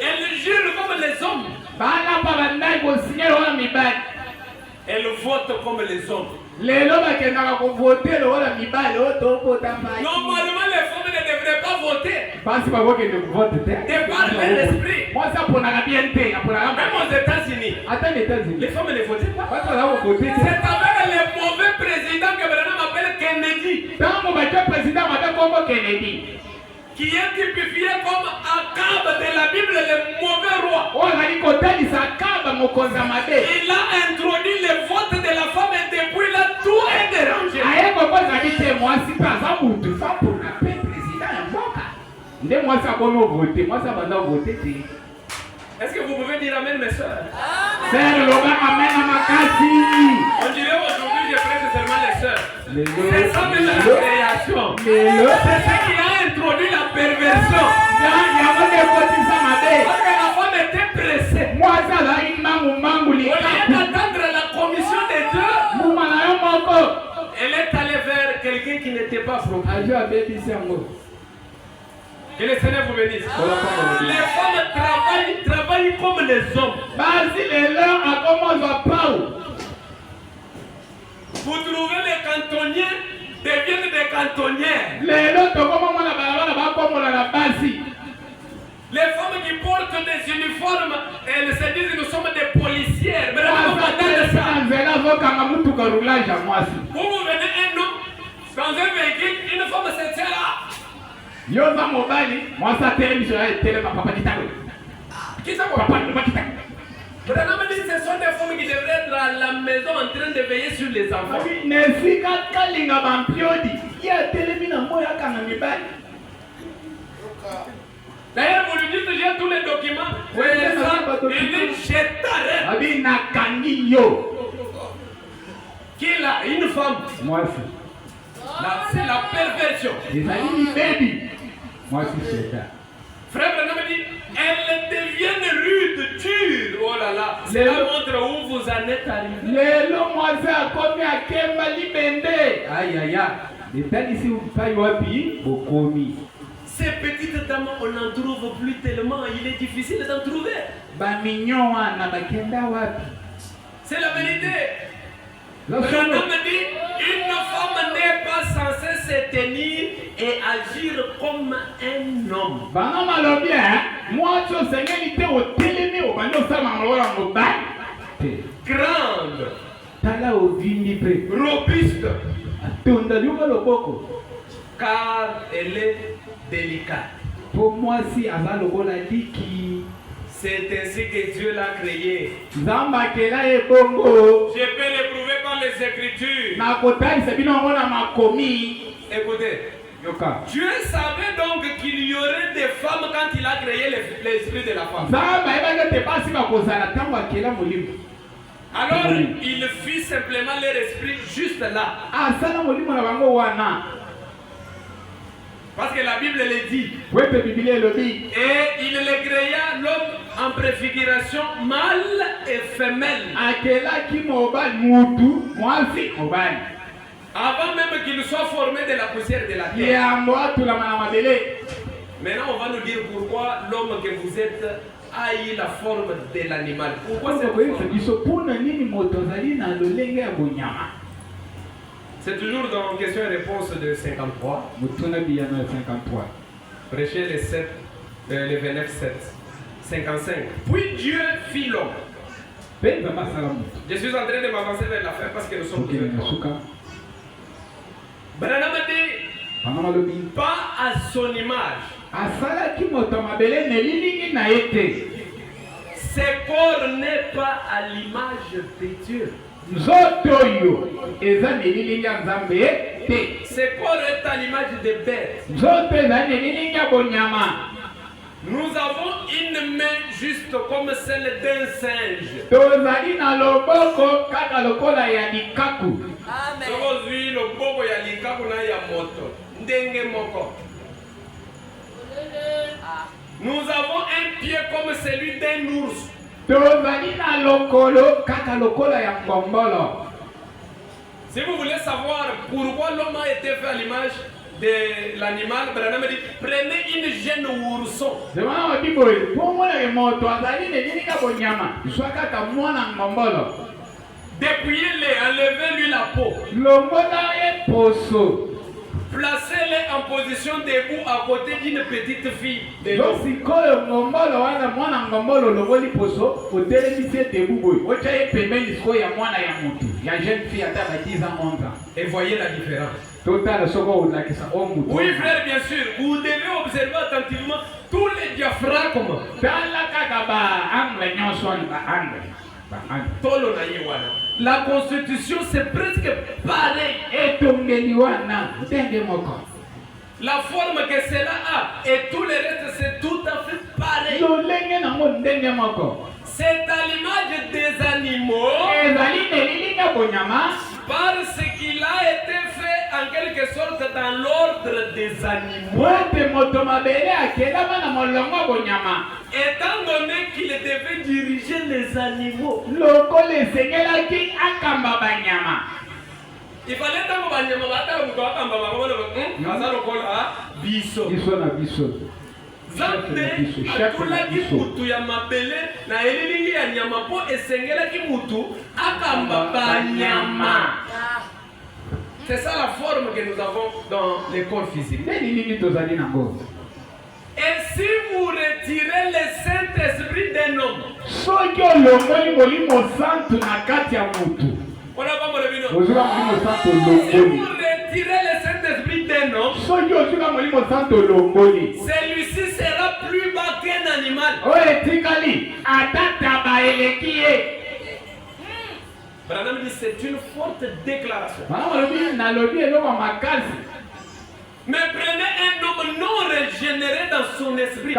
Elles jurent comme les hommes. Elles votent comme les hommes. Normalement, les femmes ne devraient pas voter. De par leur esprit. Même aux États-Unis, les femmes ne votent pas. C'est avec le mauvais président que Branham appelle Kennedy. Qui est typifié comme Akab de la Bible, le mauvais roi. Il a introduit le vote de la femme et depuis là, tout est dérangé. Est-ce que vous pouvez dire amen, mes soeurs? On dirait aujourd'hui, je prêche seulement les soeurs. C'est ça même la création. C'est ce qui a introduit la perversion. Parce que la femme était pressée. Au lieu d'attendre la commission de Dieu, elle est allée vers quelqu'un qui n'était pas propre. Que le Seigneur vous bénisse. Les femmes travaillent comme les hommes. Vous trouvez les cantonniers deviennent des cantonnières. Les femmes qui portent des uniformes, elles se disent nous sommes des policières. Mais vous venez un homme dans un véhicule, une femme se tient là. Yoza mobali, moi ça télévision télé papa dit qui ça papa dit. Branham dit ce sont des femmes qui devraient être à la maison en train de veiller sur les enfants. D'ailleurs, vous lui dites j'ai tous les documents. Il dit je t'arrête. Qui est là? Une femme. Moi aussi. C'est la perversion. Moi aussi c'est ça. Frère Branham dit, elles deviennent rudes, dures. Oh là là, cela montre où vous en êtes arrivés. Aïe aïe aïe. Ces petites dames, on n'en trouve plus tellement. Il est difficile d'en trouver. C'est la vérité. Branham dit, une femme n'est pas censée se tenir et agir comme un homme. Grande, robuste, car elle est délicate. Pour moi, si C'est ainsi que Dieu l'a créé. Je peux l'éprouver par les Écritures. Écoutez. Dieu savait donc qu'il y aurait des femmes quand il a créé l'esprit de la femme. Alors il fit simplement leur esprit juste là. Parce que la Bible le dit. Et il le créa l'homme en préfiguration mâle et femelle. Avant même qu'il soit formé de la poussière de la terre. Maintenant on va nous dire pourquoi l'homme que vous êtes a eu la forme de l'animal. Pourquoi c'est toujours dans question et réponse de 53. Prêchez les 29, 7. 55. Puis Dieu fit l'homme. Je suis en train de m'avancer vers la fin parce que nous sommes Branham dit pas à son image. Ses corps n'est pas à l'image de Dieu. Ses corps est à l'image des bêtes. Nous avons une main juste comme celle d'un singe. Nous avons un pied comme celui d'un ours. Si vous voulez savoir pourquoi l'homme a été fait à l'image de l'animal, Branham dit prenez une jeune ourson. Dépouillez-les, enlevez-lui la peau. Placez-les en position debout à côté d'une petite fille. Et voyez la différence. Oui, frère, bien sûr. Vous devez observer attentivement tous les diaphragmes. La constitution c'est presque pareil. La forme que cela a et tout le reste c'est tout à fait pareil. C'est à l'image des animaux parce qu'il a été fait en quelque sorte dans l'ordre des animaux. Étant donné qu'il devait diriger les animaux. Il fallait c'est ça la forme que nous avons dans les corps physiques. Et si vous retirez le Saint-Esprit d'un homme, si vous retirez le Saint-Esprit d'un homme, celui-ci sera plus bas qu'un animal. Branham dit c'est une forte déclaration. Mais prenez un homme non régénéré dans son esprit.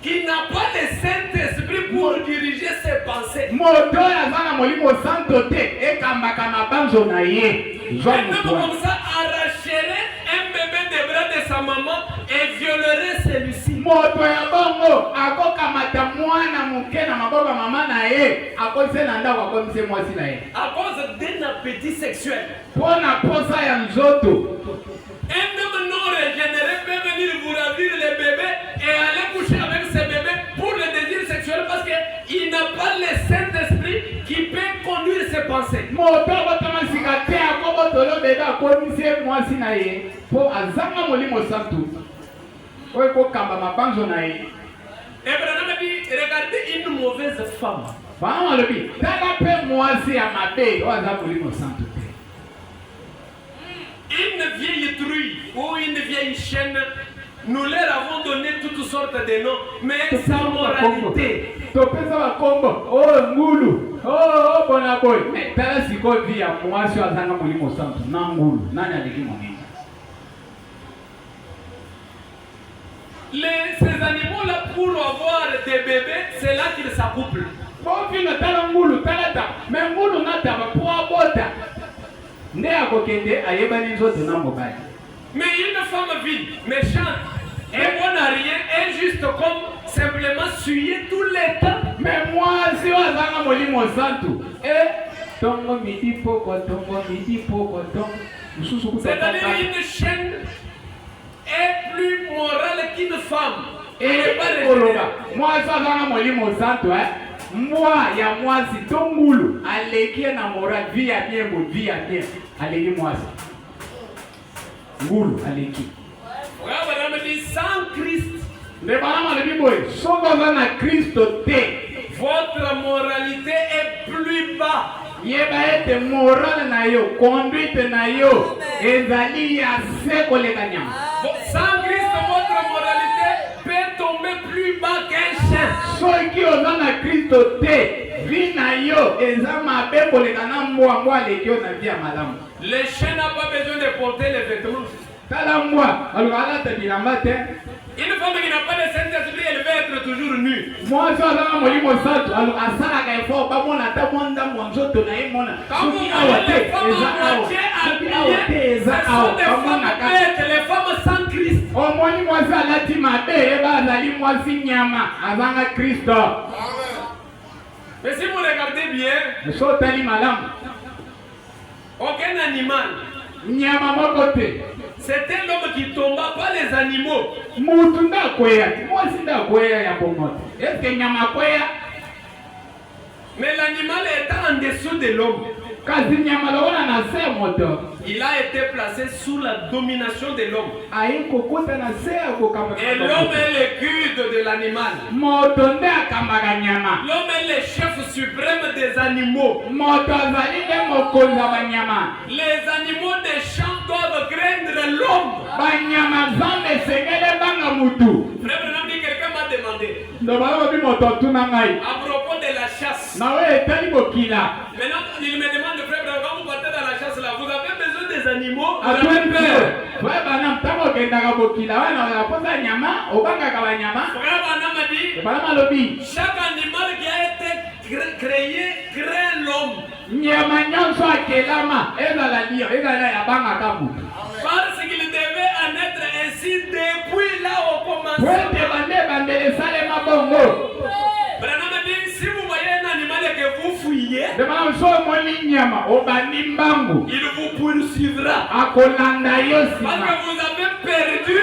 Qui n'a pas le Saint-Esprit pour diriger ses pensées. Un homme comme ça arracherait un bébé des bras de sa maman et violerait celui-ci. À cause d'un appétit sexuel. Un homme non régénéré peut venir vous ravir les bébés et aller coucher avec ces bébés pour le désir sexuel parce qu'il n'a pas le Saint-Esprit qui peut conduire ses pensées. Et Branham dit, regardez une mauvaise femme. détruit ou une vieille chaîne, nous leur avons donné toutes sortes de noms, mais sans moralité. Topesa bakombo, oh ngulu, oh bona boy. Mais tala siko via mwasi azanga mulimo santo na ngulu, nani aliki monini? Ces animaux-là, pour avoir des bébés, c'est là qu'ils s'accouplent. Bon, fina tala ngulu, talata, mais ngulu nata ba pour abota. Ne akokende ayebani nzoto na mobali. Mais une femme vile, méchante, et on n'a rien, est juste comme simplement suyer tout les temps. Mais moi, si on a un molimo santo, tongo midi poko, c'est-à-dire une chaîne est plus morale qu'une femme. Moi, si on a un molimo santo, moi, ya moi, si ton moulu, aleki na moral, vie à bien, aleki moi. Moulu, aleki. Sans Christ, votre moralité est plus bas. Moral na yo, conduite na yo, ezali ya seko le gagnant. Sans Christ, votre moralité peut tomber plus bas qu'un chien. Ceux qui ont na Christ te, vie na yo, ezama bebo le gagnant moi les qui ont na vie à madame. Le chien n'a pas besoin de porter les vêtements. Tala-moi, alors à la tête, une femme qui n'a pas de Saint-Esprit, elle va être toujours nue. Moi, je suis à Molimo Santo, alors à Sarah, il faut pas mon attaquant mon joto na imona. Quand vous voyez les femmes sans Christ. Oh, moi, moi, ça l'a dit ma belle, moi, si nyama, avant Christ. Mais si vous regardez bien, je suis tali madame. Aucun animal. Nyama mokote. C'était l'homme qui tomba, pas les animaux. Mutunda kwea, moi si da kwea ya pomote. Est-ce que nyama kwea? Mais l'animal étant en dessous de l'homme. Kazi nyama lona na se moto. Il a été placé sous la domination de l'homme. Ayi kokota na se akokama. Et l'homme est le guide de l'animal. Moto nde akamaga nyama. L'homme est le chef suprême des animaux. Moto azali nde mokonza banyama. Les animaux des champs doivent craindre l'homme. Banyama zambe sengele banga mutu. Frère Branham dit, quelqu'un m'a demandé. À propos de la chasse. Maintenant, il me demande, frère Branham, quand vous partez dans la chasse là, vous avez besoin des animaux. Frère Branham a dit, chaque animal qui a été créé crée l'homme. Parce qu'il devait en être ainsi depuis là au commencement. Branham a dit, si vous voyez un animal que vous fouillez, il vous poursuivra. Parce que vous avez perdu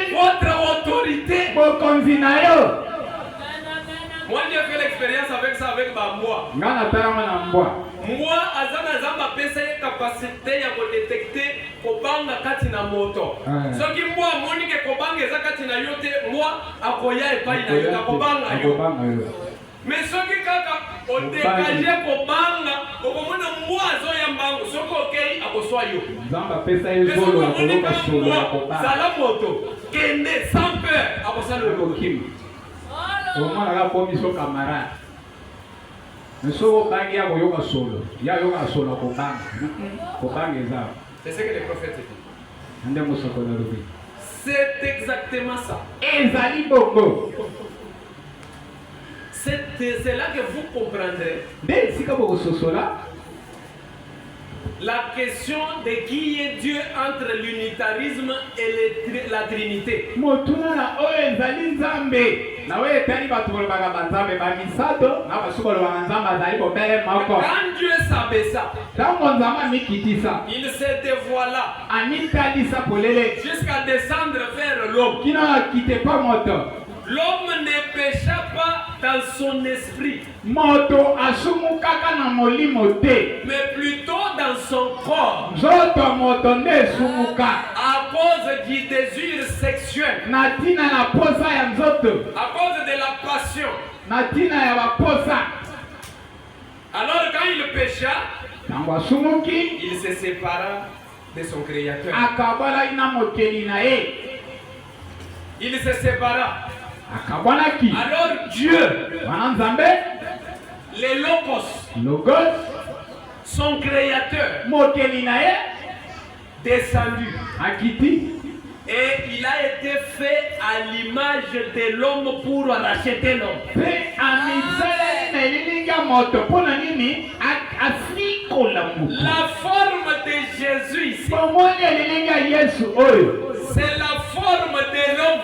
votre autorité. Moi j'ai fait l'expérience avec ça avec ma moi. Moi, azana zamba pesa ye capacité ya détecter kobanga kati na moto. Soki moi monike kobanga eza kati na yote, moi akoya epai na yo kobanga yo. Mais soki kaka on dégager kobanga, okomona moi azoya mbango, soko okei akoswa yo. Zamba pesa ye zolo na koloka solo ya kobanga. Sala moto, kende sans peur, akosala yo kim. Omana ka komiso camarade. Nso bangi ya yoga solo. Ya yoga solo kobanga. Kobanga eza. C'est ce que les prophètes disent. Ande mosoko na lobi. C'est exactement ça. Ezali bongo. C'est là que vous comprendrez. Dès sika boko sosola. La question de qui est Dieu entre l'unitarisme et la Trinité. Motuna na oyo ezali nzambe. Na we tani batu bolobaka banzambe ba misato na basuko lo nzamba azali bobele mako. Quand Dieu s'abaissa, tango nzamba mikitisa, il se dévoila amikalisa polele jusqu'à descendre vers l'homme. Kina kite pas moto. L'homme ne pécha pas dans son esprit, moto asumukaka na molimo te, mais plutôt dans son corps. Zoto moto nde sumuka à cause du désir sexuel, na tina na posa ya nzoto, à cause de la passion, na tina ya baposa. Alors quand il pécha, tango asumuki, il se sépara de son créateur. Il se sépara. Alors Dieu, le Logos, son créateur, descendu. Et il a été fait à l'image de l'homme pour racheter l'homme. La forme de Jésus ici, c'est la forme de l'homme.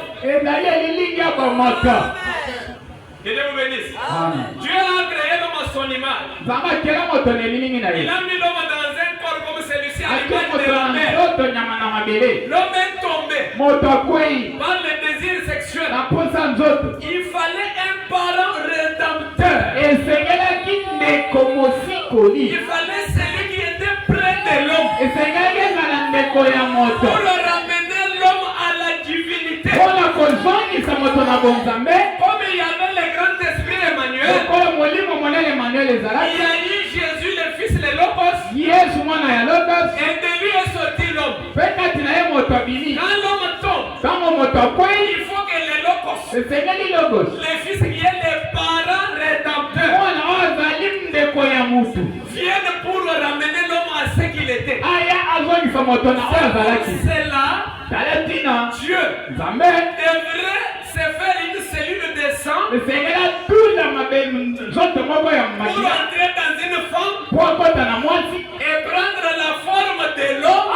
Que Dieu vous bénisse. Dieu a créé l'homme à son image. Il a mis l'homme dans un corps comme celui-ci à l'image de la mère. L'homme est tombé par le désir sexuel. Il fallait un parent rédempteur. Il fallait celui qui était près de l'homme pour ramener l'homme à la divinité. Comme il y avait le grand esprit Emmanuel, il y a eu Jésus le fils de Logos, et de lui est sorti l'homme. Quand l'homme tombe, il faut que le Logos, le fils qui est le parent rédempteur, vienne pour ramener l'homme à ce qu'il était. C'est là, Dieu devrait se faire une cellule de sang pour entrer dans une femme et prendre la forme de l'homme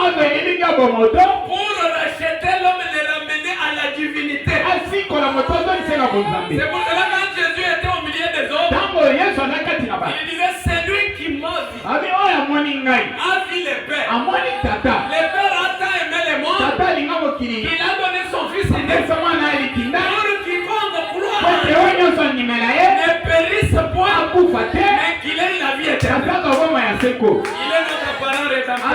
pour racheter l'homme et le ramener à la divinité. C'est pour cela quand Jésus était au milieu des hommes, il disait c'est lui qui m'a vu, a vu le Père. Le Père a tant aimé le monde qu'il a donné son fils aîné pour quiconque croit ne périsse point, mais qu'il ait la vie éternelle. Il est notre parent rédempteur.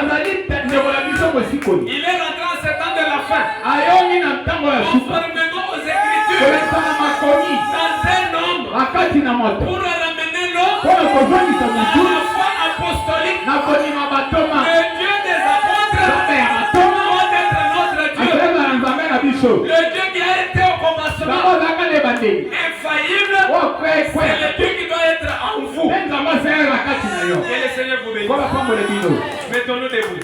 Il est rentré en ce temps de la fin, conformément aux Écritures, dans un homme, pour ramener l'homme à la foi apostolique. Le Dieu des apôtres doit être notre Dieu. Le Dieu qui a été au commencement, infaillible, c'est le Dieu qui doit être en vous. Que le Seigneur vous bénisse. Mettons-nous debout.